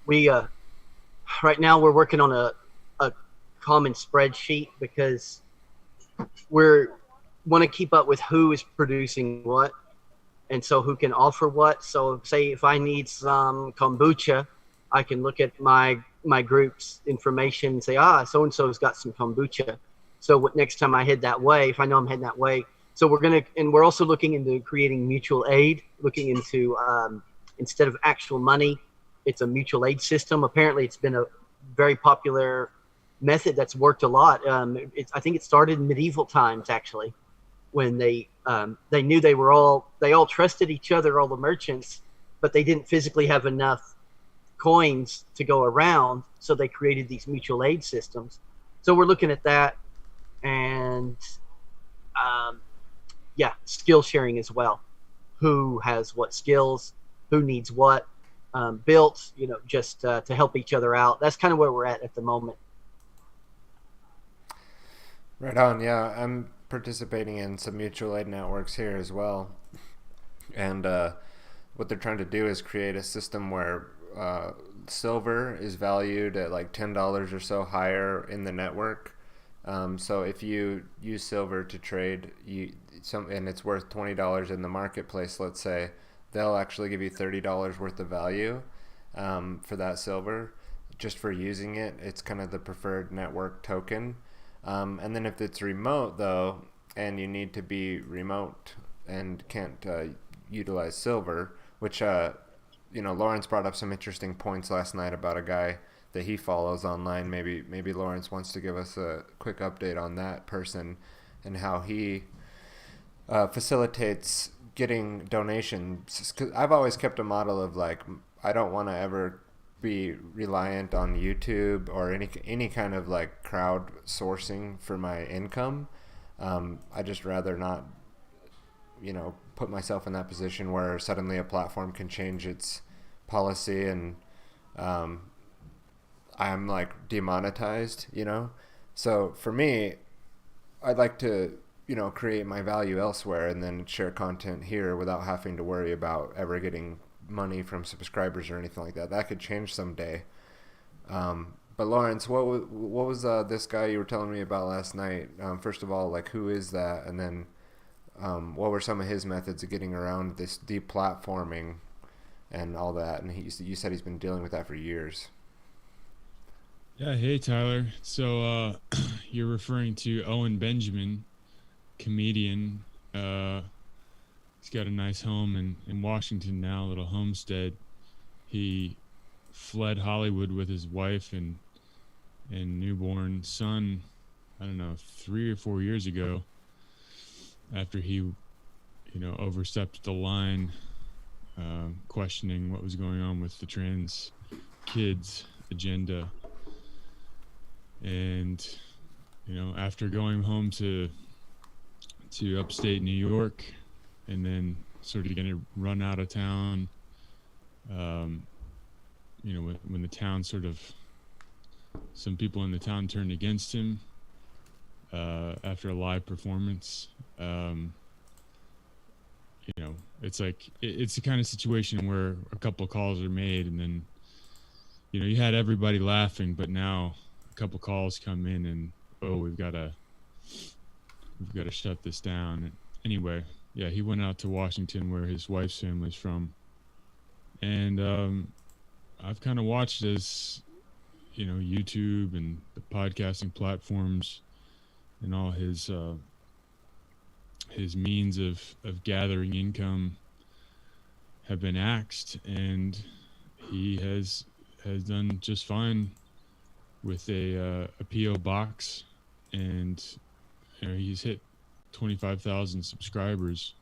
We right now we're working on a common spreadsheet because we're want to keep up with who is producing what, and so who can offer what. So say if I need some kombucha, I can look at my group's information and say, so and so's got some kombucha. So next time I head that way, if I know I'm heading that way, So we're also looking into creating mutual aid, looking into instead of actual money, it's a mutual aid system. Apparently, it's been a very popular method that's worked a lot. I think it started in medieval times, actually, when they knew they all trusted each other, all the merchants, but they didn't physically have enough coins to go around, so they created these mutual aid systems. So we're looking at that, and skill sharing as well. Who has what skills? Who needs what built? Just to help each other out. That's kind of where we're at the moment. Right on. Yeah, I'm participating in some mutual aid networks here as well, and what they're trying to do is create a system where silver is valued at like $10 or so higher in the network. So if you use silver to trade, and it's worth $20 in the marketplace, let's say, they'll actually give you $30 worth of value for that silver just for using it. It's kind of the preferred network token. And then if it's remote, though, and you need to be remote and can't utilize silver, which, Lawrence brought up some interesting points last night about a guy that he follows online. Maybe Lawrence wants to give us a quick update on that person and how he facilitates getting donations. 'Cause I've always kept a model of like, I don't want to ever be reliant on YouTube or any kind of like crowd sourcing for my income. I just rather not, put myself in that position where suddenly a platform can change its policy and I'm like demonetized, So for me, I'd like to, create my value elsewhere and then share content here without having to worry about ever getting money from subscribers or anything like that. That could change someday. But Lawrence, what was this guy you were telling me about last night? First of all, like, who is that? And then what were some of his methods of getting around this deplatforming and all that? And you said he's been dealing with that for years. Yeah, hey Tyler. So you're referring to Owen Benjamin, comedian. He's got a nice home in Washington now, a little homestead. He fled Hollywood with his wife and newborn son, I don't know, 3 or 4 years ago, after he, overstepped the line, questioning what was going on with the trans kids agenda. And, after going home to upstate New York and then sort of getting run out of town, when the town some people in the town turned against him after a live performance. It's like it's the kind of situation where a couple of calls are made and then you had everybody laughing, but now a couple calls come in and we've got to shut this down. And anyway, yeah, he went out to Washington where his wife's family's from, and I've kind of watched as YouTube and the podcasting platforms and all his means of gathering income have been axed, and he has done just fine with a PO box, and he's hit 25,000 subscribers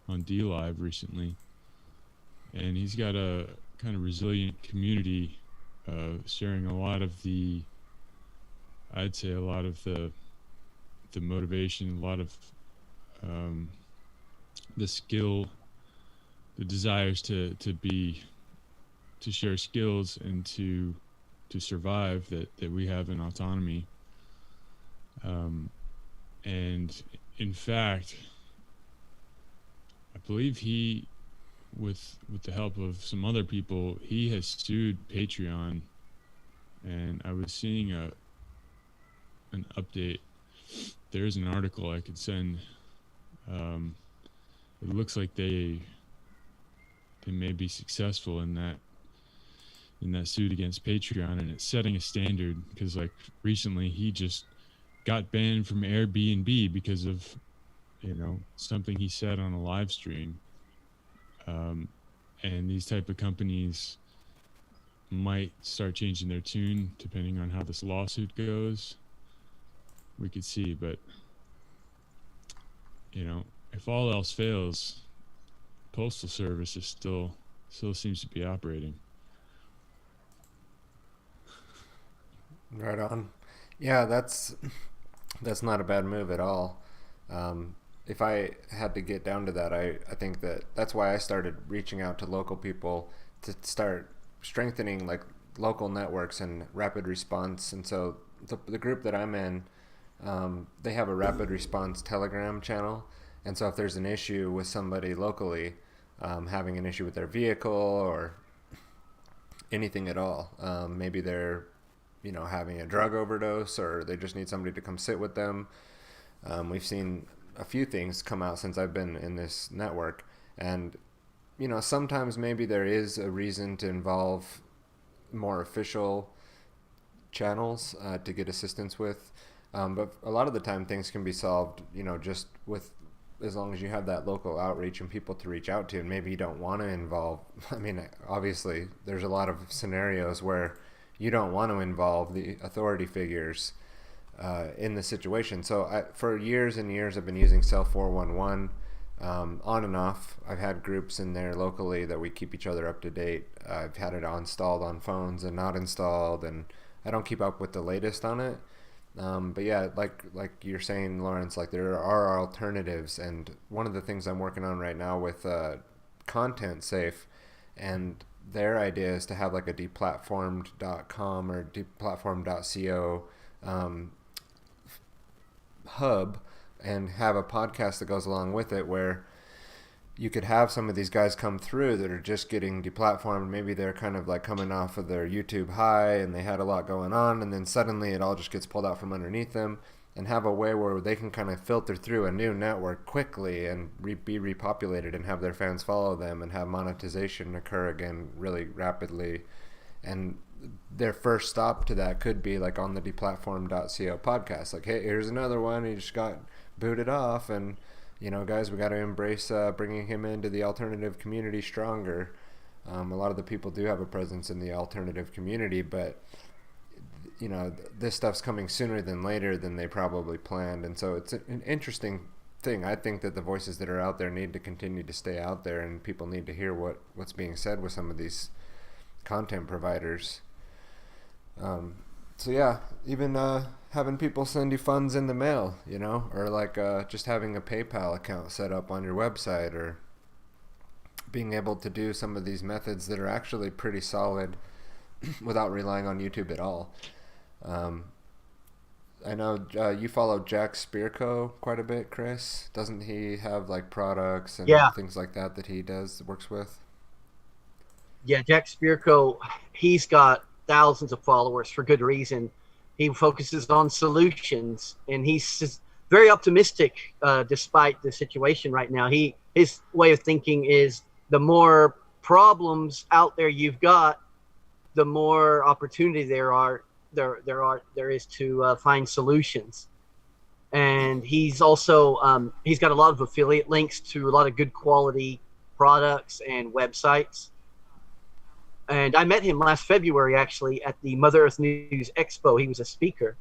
on DLive recently, and he's got a kind of resilient community sharing a lot of the motivation, a lot of the skill, the desires to share skills and to survive that we have in autonomy. And in fact, I believe he, with the help of some other people, he has sued Patreon, and I was seeing an update. There's an article I could send. It looks like they may be successful in that suit against Patreon, and it's setting a standard because, like, recently he just got banned from Airbnb because of something he said on a live stream. And these type of companies might start changing their tune depending on how this lawsuit goes. We could see, but if all else fails, Postal Service is still seems to be operating. Right on. Yeah, that's not a bad move at all. If I had to get down to that, I think that's why I started reaching out to local people to start strengthening like local networks and rapid response. And so the group that I'm in, they have a rapid response Telegram channel. And so if there's an issue with somebody locally, having an issue with their vehicle or anything at all, maybe they're having a drug overdose or they just need somebody to come sit with them. We've seen a few things come out since I've been in this network, and sometimes maybe there is a reason to involve more official channels to get assistance with, but a lot of the time things can be solved just with, as long as you have that local outreach and people to reach out to. And maybe you don't want to involve, obviously there's a lot of scenarios where you don't want to involve the authority figures in the situation. So for years and years, I've been using Cell 411 on and off. I've had groups in there locally that we keep each other up to date. I've had it installed on phones and not installed, and I don't keep up with the latest on it. But yeah, like you're saying, Lawrence, like there are alternatives, and one of the things I'm working on right now with Content Safe, and their idea is to have like a deplatformed.com or deplatformed.co hub, and have a podcast that goes along with it, where you could have some of these guys come through that are just getting deplatformed. Maybe they're kind of like coming off of their YouTube high and they had a lot going on, and then suddenly it all just gets pulled out from underneath them, and have a way where they can kind of filter through a new network quickly and be repopulated and have their fans follow them and have monetization occur again really rapidly. And their first stop to that could be like on the deplatform.co podcast. Like, hey, here's another one. He just got booted off, and guys, we got to embrace bringing him into the alternative community stronger. A lot of the people do have a presence in the alternative community, but this stuff's coming sooner than later than they probably planned. And so it's an interesting thing. I think that the voices that are out there need to continue to stay out there, and people need to hear what's being said with some of these content providers. So yeah, even having people send you funds in the mail, or like just having a PayPal account set up on your website, or being able to do some of these methods that are actually pretty solid without relying on YouTube at all. I know you follow Jack Spirko quite a bit, Chris. Doesn't he have like products and things like that he works with? Yeah, Jack Spirko, he's got thousands of followers for good reason. He focuses on solutions, and he's very optimistic despite the situation right now. His way of thinking is the more problems out there you've got, the more opportunity there is to find solutions. And he's also he's got a lot of affiliate links to a lot of good quality products and websites. And I met him last February, actually, at the Mother Earth News Expo. He was a speaker.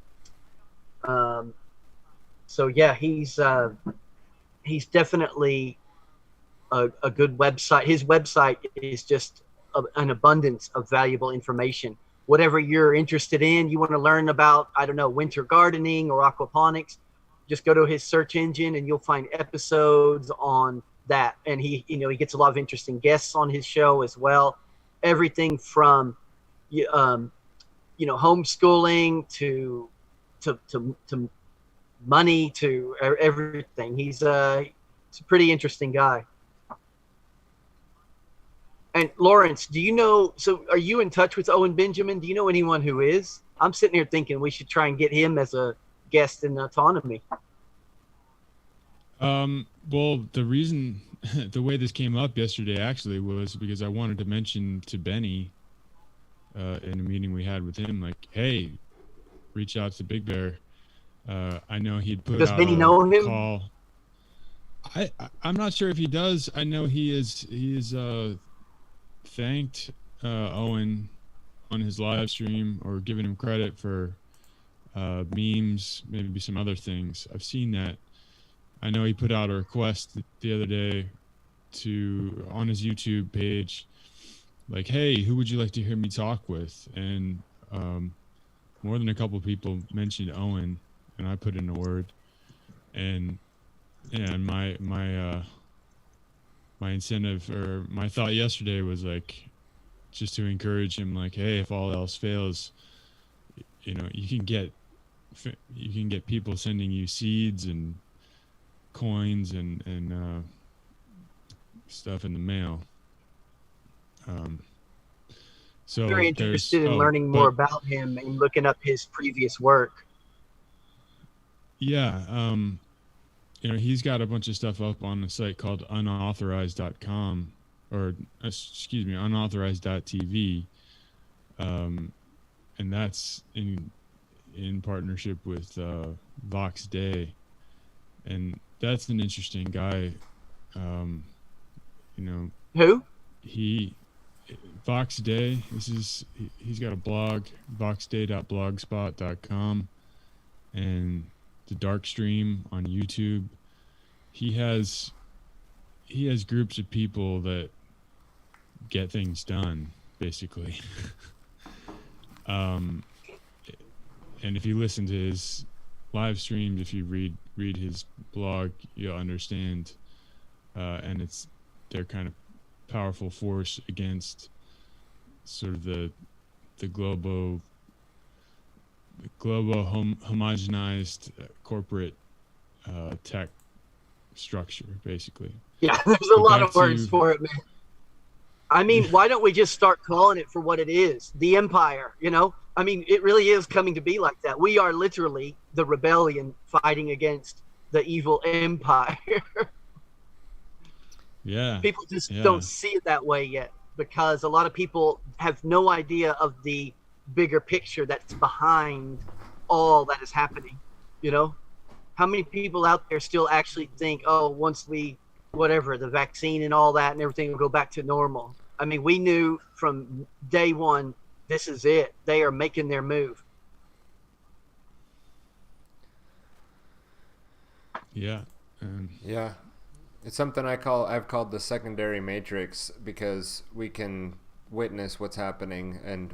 So yeah, he's definitely a good website. His website is just an abundance of valuable information. Whatever you're interested in, you want to learn about, I don't know, winter gardening or aquaponics, just go to his search engine and you'll find episodes on that. And he gets a lot of interesting guests on his show as well. Everything from, homeschooling to money to everything. He's a pretty interesting guy. And Lawrence, so are you in touch with Owen Benjamin? Do you know anyone who is? I'm sitting here thinking we should try and get him as a guest in Autonomy. Well, the reason, the way this came up yesterday actually was because I wanted to mention to Benny in a meeting we had with him, like, hey, reach out to Big Bear. I know he'd put Does out Benny a know him? call. I'm not sure if he does. I know he is thanked Owen on his live stream, or given him credit for memes, maybe some other things. I've seen that. I know he put out a request the other day on his YouTube page, like, hey, who would you like to hear me talk with? And more than a couple of people mentioned Owen, and I put in a word. And yeah, and my incentive, or my thought yesterday was like, just to encourage him, like, hey, if all else fails, you know, you can get people sending you seeds and coins and stuff in the mail. So Very interested in learning more about him and looking up his previous work. Yeah, you know, he's got a bunch of stuff up on a site called unauthorized.com, or excuse me, unauthorized.tv, and that's in partnership with Vox Day, and that's an interesting guy. You know, who? Vox Day. He's got a blog, voxday.blogspot.com, and the Dark Stream on YouTube. He has groups of people that get things done, basically. And if you listen to his live streams, if you read his blog, you'll understand. And they're kind of powerful force against sort of the homogenized corporate tech structure, basically. Yeah, there's a lot of words for it, man. I mean, why don't we just start calling it for what it is? The empire, you know? I mean, it really is coming to be like that. We are literally the rebellion fighting against the evil empire. Yeah. People just don't see it that way yet, because a lot of people have no idea of the bigger picture that's behind all that is happening. You know, how many people out there still actually think, oh, once the vaccine and all that and everything will go back to normal? I mean, we knew from day one, this is it. They are making their move. Yeah. Yeah. It's something I've called the secondary matrix, because we can witness what's happening and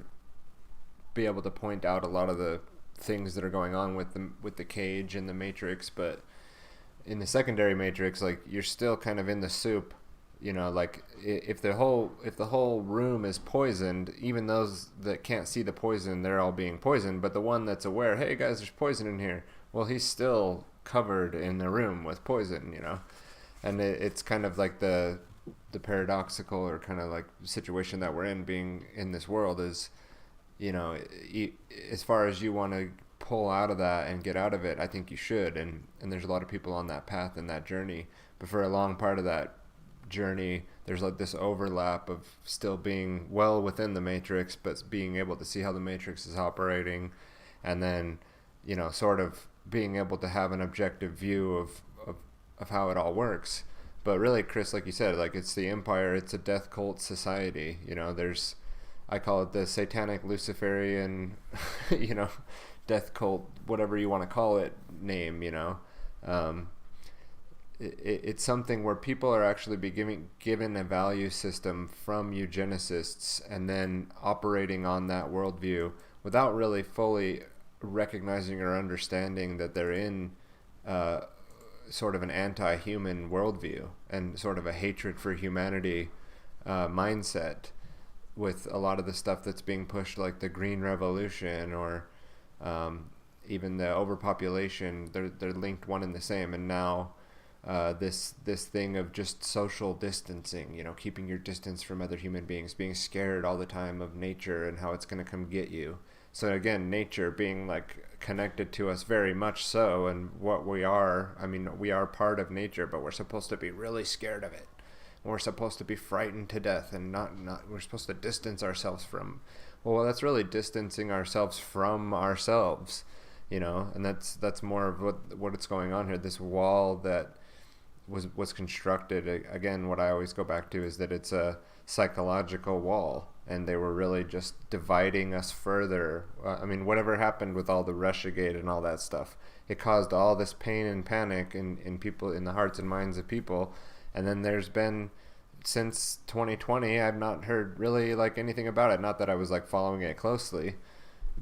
be able to point out a lot of the things that are going on with the cage and the matrix. But in the secondary matrix, like, you're still kind of in the soup, you know, like if the whole room is poisoned, even those that can't see the poison, they're all being poisoned. But the one that's aware, hey guys, there's poison in here, well, he's still covered in the room with poison, you know. And it's kind of like the paradoxical, or kind of like situation that we're in, being in this world, is, you know, as far as you want to pull out of that and get out of it, I think you should. And there's a lot of people on that path and that journey. But for a long part of that journey, there's like this overlap of still being well within the matrix, but being able to see how the matrix is operating, and then, you know, sort of being able to have an objective view of how it all works. But really, Chris, like you said, like, it's the empire, it's a death cult society. You know, I call it the satanic Luciferian, you know, death cult, whatever you want to call it, name, you know. It's something where people are actually given a value system from eugenicists, and then operating on that worldview without really fully recognizing or understanding that they're in sort of an anti-human worldview and sort of a hatred for humanity mindset, with a lot of the stuff that's being pushed, like the Green Revolution, or even the overpopulation. They're linked one and the same. And now this thing of just social distancing, you know, keeping your distance from other human beings, being scared all the time of nature and how it's going to come get you. So again, nature being like connected to us very much so, and what we are, I mean, we are part of nature, but we're supposed to be really scared of it. We're supposed to be frightened to death, and not we're supposed to distance ourselves from. Well, that's really distancing ourselves from ourselves, you know. And that's more of what it's going on here. This wall that was constructed. Again, what I always go back to is that it's a psychological wall, and they were really just dividing us further. I mean, whatever happened with all the Russiagate and all that stuff, it caused all this pain and panic in people, in the hearts and minds of people. And then there's been, since 2020, I've not heard really like anything about it. Not that I was like following it closely,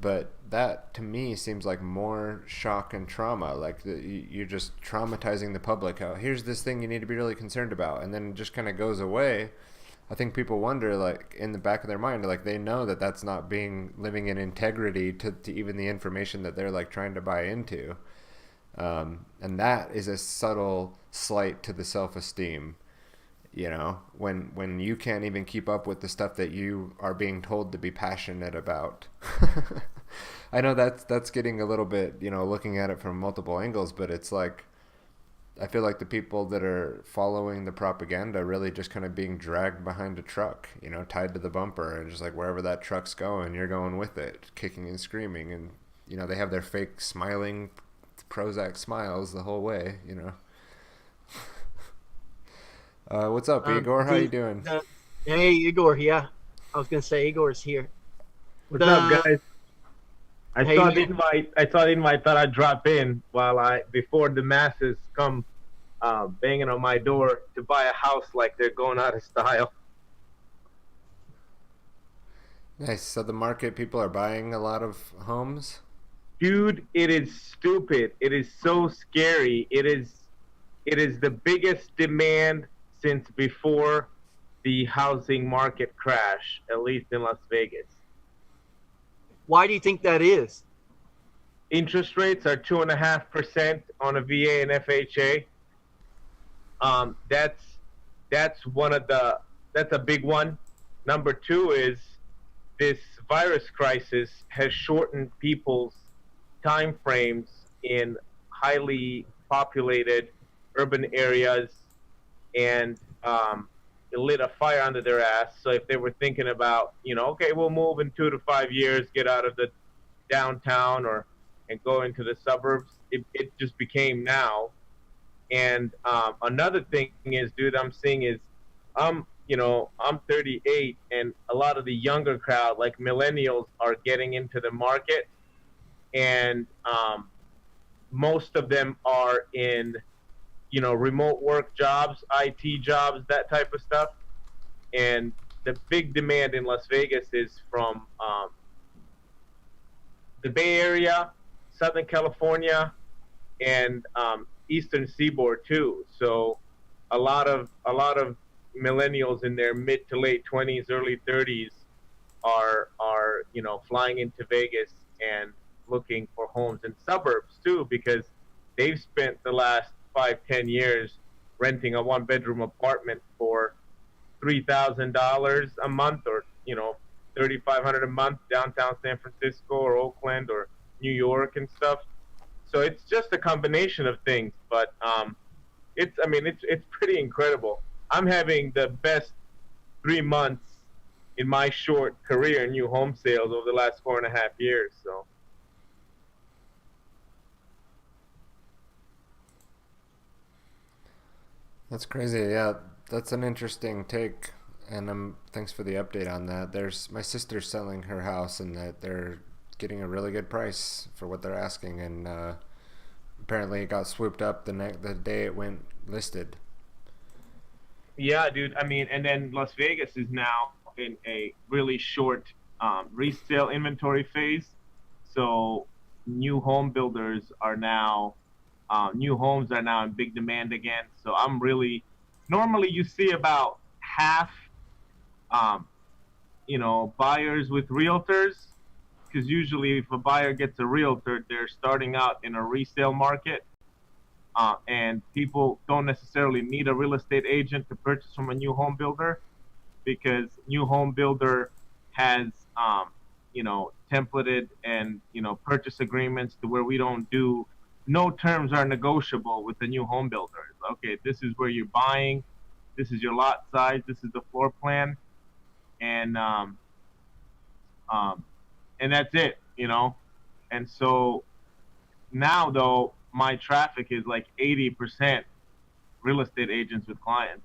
but that to me seems like more shock and trauma. Like you're just traumatizing the public. Oh, here's this thing you need to be really concerned about, and then it just kind of goes away. I think people wonder, like, in the back of their mind, like, they know that that's not living in integrity to even the information that they're, like, trying to buy into. And that is a subtle slight to the self-esteem, you know, when you can't even keep up with the stuff that you are being told to be passionate about. I know that's getting a little bit, you know, looking at it from multiple angles, but it's like, I feel like the people that are following the propaganda really just kind of being dragged behind a truck, you know, tied to the bumper, and just like wherever that truck's going, you're going with it, kicking and screaming. And, you know, they have their fake smiling Prozac smiles the whole way, you know. What's up, Igor? How you doing? Hey, Igor. Yeah, I was going to say Igor's here. What's up, guys? I saw the invite. Thought I'd drop in before the masses come banging on my door to buy a house like they're going out of style. Nice. So the market, people are buying a lot of homes? Dude, it is stupid. It is so scary. It is the biggest demand since before the housing market crash, at least in Las Vegas. Why do you think that is? Interest rates are 2.5% on a VA and FHA. That's a big one. Number two is this virus crisis has shortened people's time frames in highly populated urban areas, and it lit a fire under their ass. So if they were thinking about, you know, okay, we'll move in 2 to 5 years, get out of the downtown and go into the suburbs, it just became now. And another thing is, dude, I'm seeing is, I'm 38, and a lot of the younger crowd, like millennials, are getting into the market, and most of them are in, you know, remote work jobs, IT jobs, that type of stuff. And the big demand in Las Vegas is from the Bay Area, Southern California, and Eastern Seaboard too. So a lot of millennials in their mid to late 20s, early 30s are you know, flying into Vegas and looking for homes in suburbs too, because they've spent the last 5-10 years renting a 1-bedroom apartment for $3,000 a month, or, you know, $3,500 a month downtown San Francisco or Oakland or New York and stuff. So it's just a combination of things, but it's pretty incredible. I'm having the best 3 months in my short career in new home sales over the last 4.5 years. So. That's crazy. Yeah, that's an interesting take, and thanks for the update on that. My sister's selling her house, and that they're getting a really good price for what they're asking, and apparently it got swooped up the day it went listed. Yeah, dude. I mean, and then Las Vegas is now in a really short resale inventory phase, so new home builders are now. New homes are now in big demand again. So normally you see about half, buyers with realtors, because usually if a buyer gets a realtor, they're starting out in a resale market. And people don't necessarily need a real estate agent to purchase from a new home builder, because new home builder has, templated and, purchase agreements to where we don't do. No terms are negotiable with the new home builders. Okay, this is where you're buying, this is your lot size, this is the floor plan, and that's it, you know. And so now, though, my traffic is like 80% real estate agents with clients.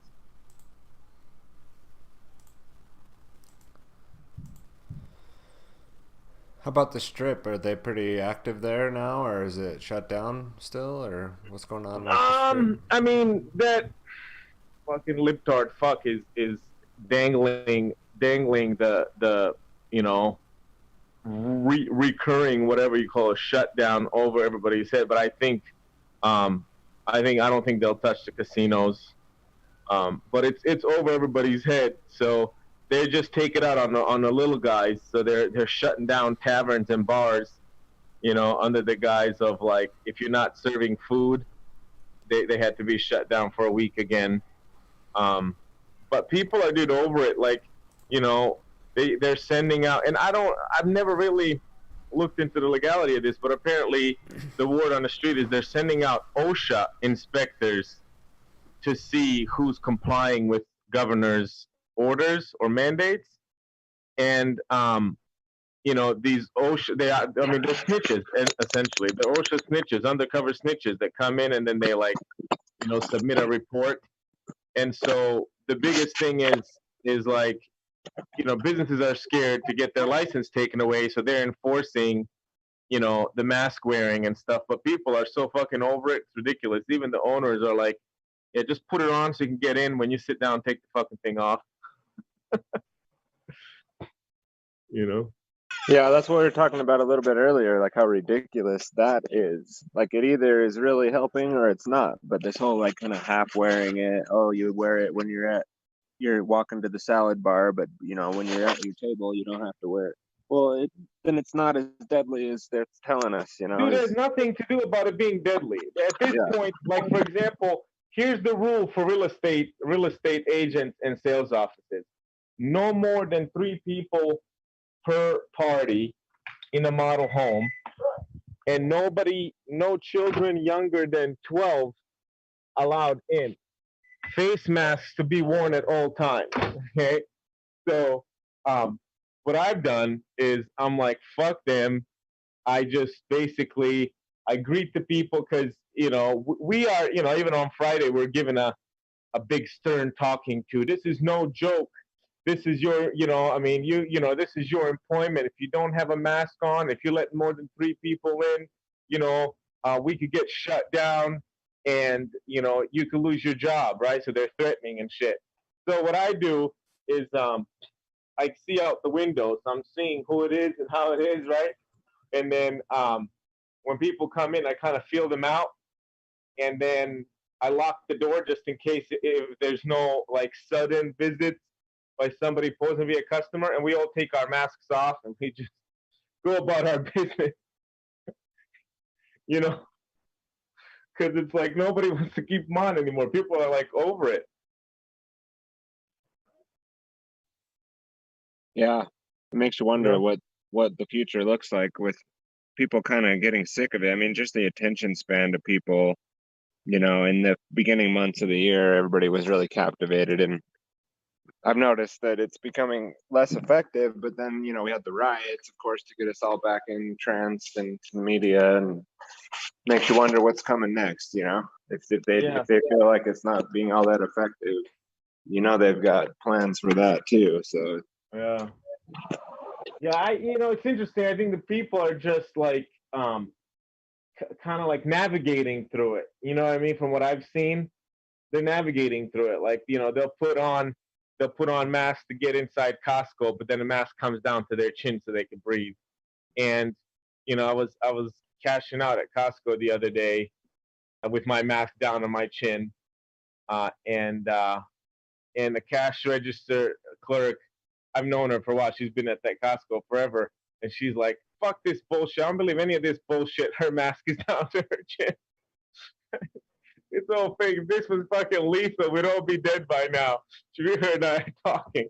How about the Strip? Are they pretty active there now, or is it shut down still, or what's going on with the Strip? I mean, that fucking libtard fuck is dangling the recurring, whatever you call a shutdown, over everybody's head. But I don't think they'll touch the casinos. But it's over everybody's head. So they just take it out on the little guys. So they're shutting down taverns and bars, under the guise of, like, if you're not serving food, they had to be shut down for a week again. But people are over it. Like, they're sending out, and I've never really looked into the legality of this, but apparently the word on the street is they're sending out OSHA inspectors to see who's complying with governor's orders or mandates. And these OSHA, they're snitches, essentially. They're OSHA snitches, undercover snitches that come in and then they, like, submit a report. And so the biggest thing is like, businesses are scared to get their license taken away, so they're enforcing, the mask wearing and stuff. But people are so fucking over it, it's ridiculous. Even the owners are like, yeah, just put it on so you can get in. When you sit down, take the fucking thing off. Yeah, that's what we were talking about a little bit earlier, like how ridiculous that is. Like, it either is really helping or it's not. But this whole, like, kind of half wearing it, you wear it when you're walking to the salad bar, but when you're at your table, you don't have to wear it. Well, then it's not as deadly as they're telling us. Dude, there's nothing to do about it being deadly. At this point, like, for example, here's the rule for real estate agents and sales offices: no more than 3 people per party in a model home, and no children younger than 12 allowed in. Face masks to be worn at all times. Okay, so what I've done is I'm like, fuck them. I just basically greet the people, because we are, even on Friday we're given a big stern talking to. This is no joke. This is your, this is your employment. If you don't have a mask on, if you let more than 3 people in, we could get shut down, and you could lose your job, right? So they're threatening and shit. So what I do is I see out the window, so I'm seeing who it is and how it is, right? And then when people come in, I kind of feel them out, and then I lock the door just in case if there's no, like, sudden visits by somebody posing to be a customer, and we all take our masks off and we just go about our business, because it's like nobody wants to keep them on anymore. People are, like, over it. Yeah, it makes you wonder what the future looks like with people kind of getting sick of it. I mean, just the attention span of people, in the beginning months of the year, everybody was really captivated, and I've noticed that it's becoming less effective. But then, we had the riots, of course, to get us all back entranced into the media, and makes you wonder what's coming next. If they feel like it's not being all that effective, they've got plans for that too. So yeah, it's interesting. I think the people are just like kind of like navigating through it. You know what I mean? From what I've seen, they're navigating through it. Like, they'll put on masks to get inside Costco, but then the mask comes down to their chin so they can breathe. And I was cashing out at Costco the other day with my mask down to my chin, and the cash register clerk, I've known her for a while. She's been at that Costco forever, and she's like, "Fuck this bullshit! I don't believe any of this bullshit. Her mask is down to her chin." It's all fake. If this was fucking lethal, we'd all be dead by now. Sharika and I are talking,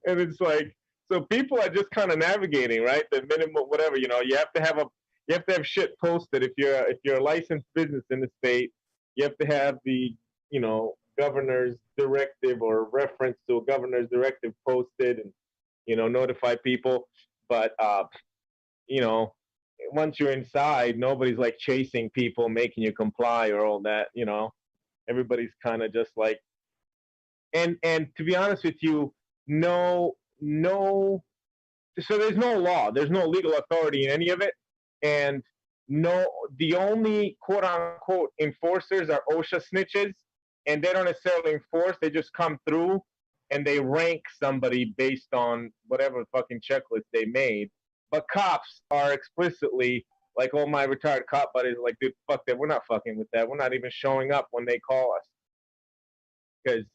and it's like, so people are just kind of navigating, right? The minimum, whatever, you have to have shit posted. If you're a licensed business in the state, you have to have the, governor's directive or reference to a governor's directive posted, and, notify people. But, once you're inside, nobody's like chasing people, making you comply or all that, you know. Everybody's kind of just like, and to be honest with you, no, so there's no law, there's no legal authority in any of it, and no, the only quote unquote enforcers are OSHA snitches, and they don't necessarily enforce, they just come through and they rank somebody based on whatever fucking checklist they made. But cops are explicitly like, oh, my retired cop buddies are like, dude, fuck that, we're not fucking with that, we're not even showing up when they call us, because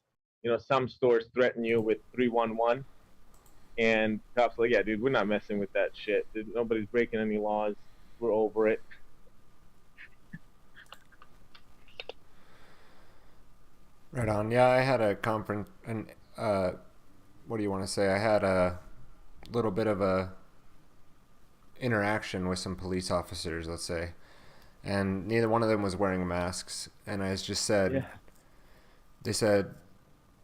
you know some stores threaten you with 311. And cops are like, yeah, dude, we're not messing with that shit. Dude, nobody's breaking any laws. We're over it. Right on. Yeah, I had a conference, and what do you want to say? I had a little bit of a interaction with some police officers, let's say, and neither one of them was wearing masks. And I just said, Yeah. They said,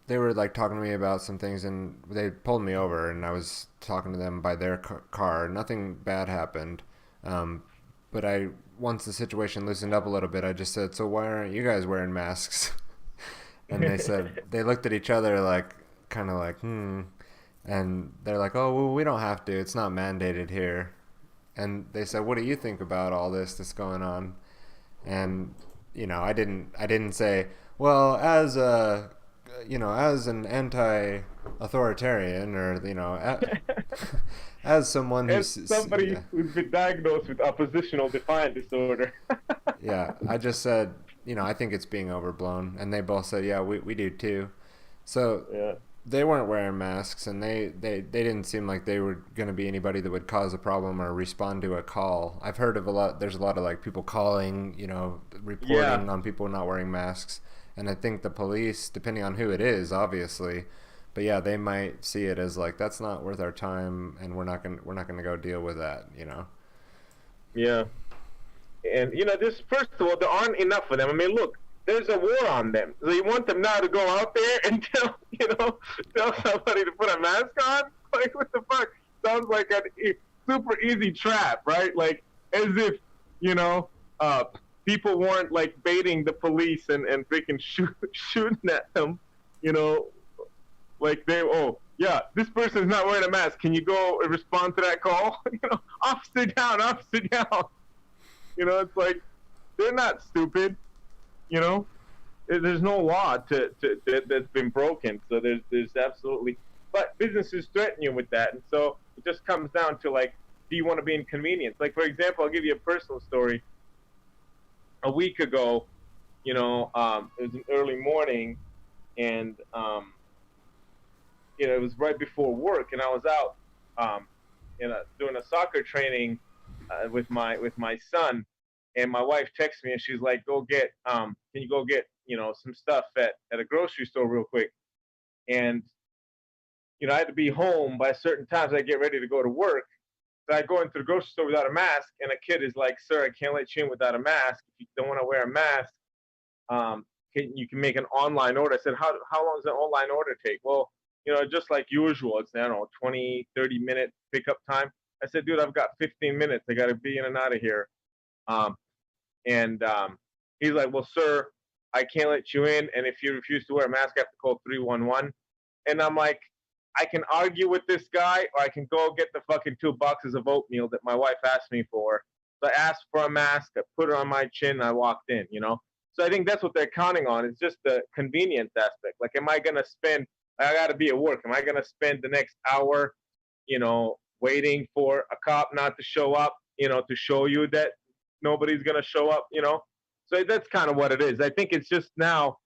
they were like talking to me about some things, and they pulled me over, and I was talking to them by their car. Nothing bad happened, but once the situation loosened up a little bit, I just said, so why aren't you guys wearing masks? And they said, they looked at each other like, kind of like, and they're like, oh, well, we don't have to, it's not mandated here. And they said, what do you think about all this that's going on? And you know, I didn't say, well, as a, you know, as an anti-authoritarian, or you know, as someone who's somebody who's been diagnosed with oppositional defiant disorder. Yeah, I just said, you know, I think it's being overblown, and they both said, yeah, we do too. So yeah. They weren't wearing masks, and they didn't seem like they were going to be anybody that would cause a problem or respond to a call. I've heard of there's a lot of like people calling, you know, reporting on people not wearing masks. And I think the police, depending on who it is, obviously, but yeah, they might see it as like, that's not worth our time, and we're not gonna go deal with that, you know. Yeah, and you know, this, first of all, there aren't enough of them. I mean, look, there's a war on them. So you want them now to go out there and tell somebody to put a mask on? Like, what the fuck? Sounds like a super easy trap, right? Like, as if, you know, people weren't like baiting the police and freaking shooting at them, you know, like oh yeah, this person's not wearing a mask. Can you go and respond to that call? You know, officer down. You know, it's like, they're not stupid. You know, there's no law that's been broken. So there's absolutely, but businesses threaten you with that, and so it just comes down to like, do you want to be inconvenienced? Like, for example, I'll give you a personal story. A week ago, you know, it was an early morning, and you know, it was right before work, and I was out doing a soccer training with my son, and my wife texted me, and she's like, can you go get, you know, some stuff at a grocery store real quick? And you know, I had to be home by a certain time, so I get ready to go to work. So I go into the grocery store without a mask, and a kid is like, sir, I can't let you in without a mask. If you don't want to wear a mask, you can make an online order. I said, how long does an online order take? Well, you know, just like usual, it's, I don't know, 20, 30-minute pickup time. I said, dude, I've got 15 minutes. I got to be in and out of here. He's like, well, sir, I can't let you in, and if you refuse to wear a mask, I have to call 311. And I'm like, I can argue with this guy, or I can go get the fucking 2 boxes of oatmeal that my wife asked me for. So I asked for a mask, I put it on my chin, and I walked in, you know? So I think that's what they're counting on. It's just the convenience aspect. Like, I got to be at work. Am I going to spend the next hour, you know, waiting for a cop not to show up, you know, to show you that nobody's going to show up, you know? So that's kind of what it is. I think it's just now,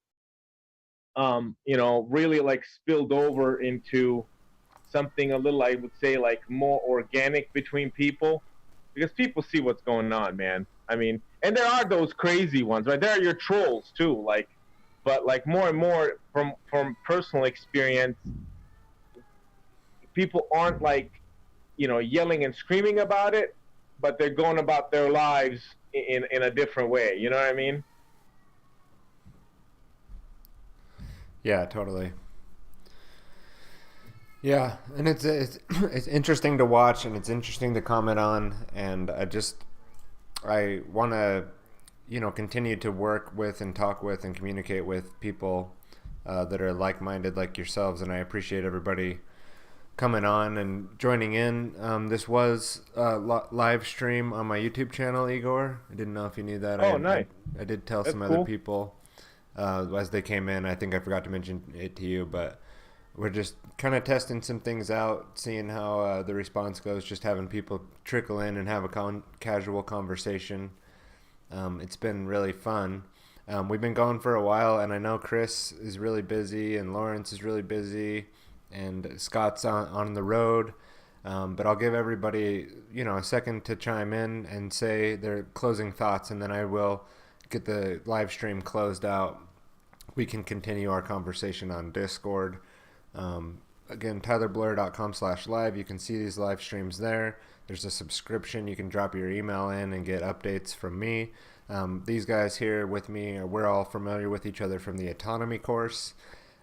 you know, really like spilled over into something a little, I would say, like more organic between people, because people see what's going on, man. I mean, and there are those crazy ones, right? There are your trolls too, like, but like more and more from personal experience, people aren't like, you know, yelling and screaming about it, but they're going about their lives in a different way. You know what I mean? Yeah, totally. Yeah, and it's interesting to watch, and it's interesting to comment on, and I want to, continue to work with and talk with and communicate with people that are like-minded like yourselves, and I appreciate everybody coming on and joining in. This was a live stream on my YouTube channel, Igor. I didn't know if you knew that. Oh, nice. I did tell That's some cool. other people as they came in. I think I forgot to mention it to you, but we're just kind of testing some things out, seeing how the response goes, just having people trickle in and have a casual conversation. It's been really fun. We've been going for a while, and I know Chris is really busy, and Lawrence is really busy, and Scott's on the road. But I'll give everybody, a second to chime in and say their closing thoughts, and then I will get the live stream closed out. We can continue our conversation on Discord. Again, tylerbloyer.com/live. You can see these live streams there. There's a subscription. You can drop your email in and get updates from me. These guys here with me, we're all familiar with each other from the autonomy course.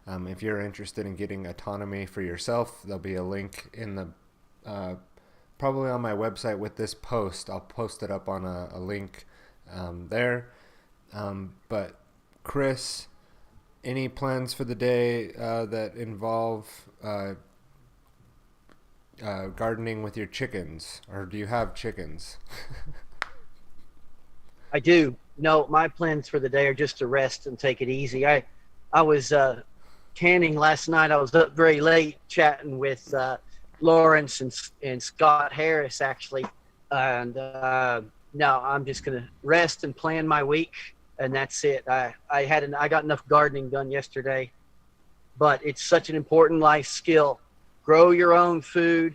If you're interested in getting autonomy for yourself, there'll be a link in the probably on my website with this post. I'll post it up on a link there. But Chris, any plans for the day that involve gardening with your chickens, or do you have chickens? I do. No, my plans for the day are just to rest and take it easy. I was canning last night. I was up very late chatting with Lawrence and Scott Harris, actually. And no, I'm just going to rest and plan my week, and that's it. I got enough gardening done yesterday, but it's such an important life skill. Grow your own food,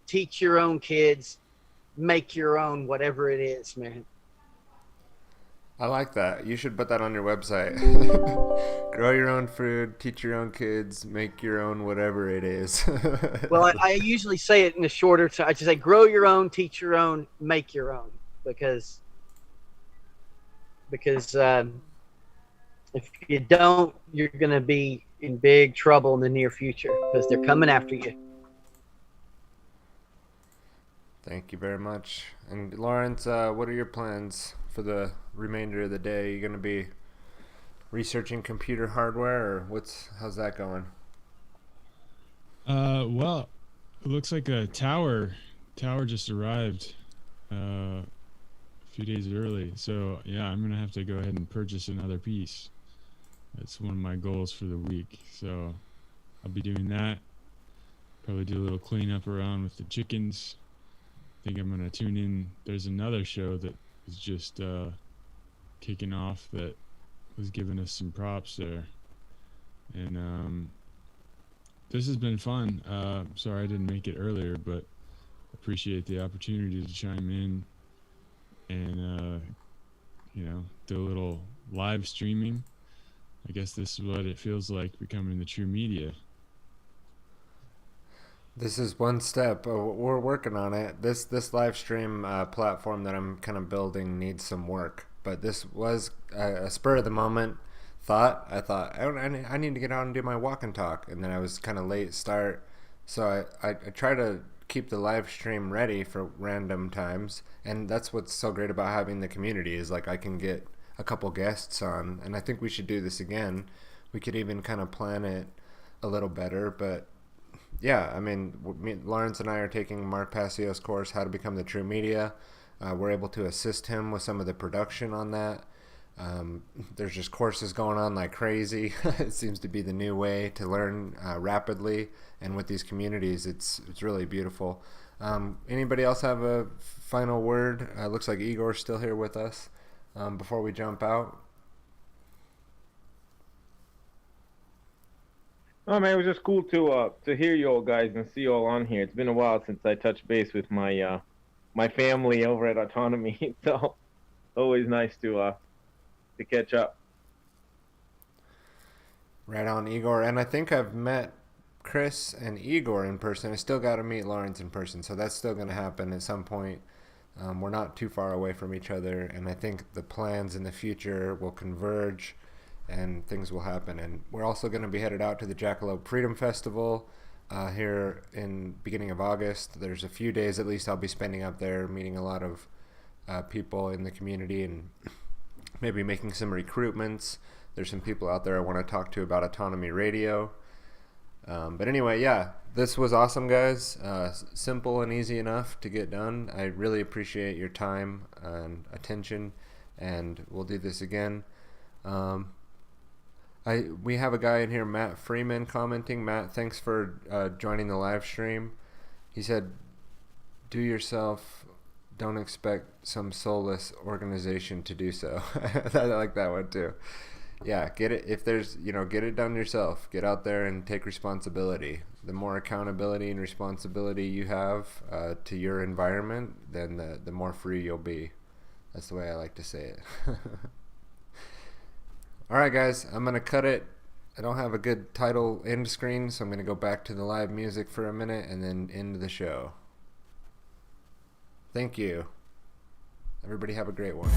teach your own kids, make your own whatever it is, man. I like that. You should put that on your website. Grow your own food, teach your own kids, make your own whatever it is. Well, I usually say it in a shorter time. I just say grow your own, teach your own, make your own, because if you don't, you're going to be in big trouble in the near future, because they're coming after you. Thank you very much. And Lawrence, what are your plans for the remainder of the day? Are you going to be researching computer hardware, or how's that going? Well, it looks like a tower just arrived a few days early. So yeah, I'm gonna have to go ahead and purchase another piece. That's one of my goals for the week. So I'll be doing that. Probably do a little cleanup around with the chickens. I think I'm gonna tune in. There's another show that is just kicking off that was giving us some props there, and this has been fun. Sorry I didn't make it earlier, but appreciate the opportunity to chime in and do a little live streaming. I guess this is what it feels like becoming the true media. This is one step. We're working on it. This live stream platform that I'm kind of building needs some work, but this was a spur of the moment thought. I thought I need to get out and do my walk and talk, and then I was kind of late start, so I try to keep the live stream ready for random times, and that's what's so great about having the community is like I can get a couple guests on, and I think we should do this again. We could even kind of plan it a little better, but yeah, I mean, Lawrence and I are taking Mark Passio's course, How to Become the True Media. We're able to assist him with some of the production on that. There's just courses going on like crazy. It seems to be the new way to learn rapidly, and with these communities, it's really beautiful. Anybody else have a final word? Looks like Igor's still here with us before we jump out. Oh man, it was just cool to hear you all guys and see you all on here. It's been a while since I touched base with my my family over at Autonomy, so always nice to catch up. Right on, Igor. And I think I've met Chris and Igor in person. I still got to meet Lawrence in person, so that's still going to happen at some point. We're not too far away from each other, and I think the plans in the future will converge and things will happen. And we're also going to be headed out to the Jackalope Freedom Festival here in beginning of August. There's a few days at least I'll be spending up there, meeting a lot of people in the community and maybe making some recruitments. There's some people out there I want to talk to about Autonomy Radio. But anyway, yeah, this was awesome, guys. Simple and easy enough to get done. I really appreciate your time and attention, and we'll do this again. We have a guy in here, Matt Freeman, commenting. Matt, thanks for joining the live stream. He said, do yourself, don't expect some soulless organization to do so. I like that one too. Yeah, get it. If there's, get it done yourself. Get out there and take responsibility. The more accountability and responsibility you have to your environment, then the more free you'll be. That's the way I like to say it. All right, guys, I'm going to cut it. I don't have a good title end screen, so I'm going to go back to the live music for a minute and then end the show. Thank you. Everybody have a great one.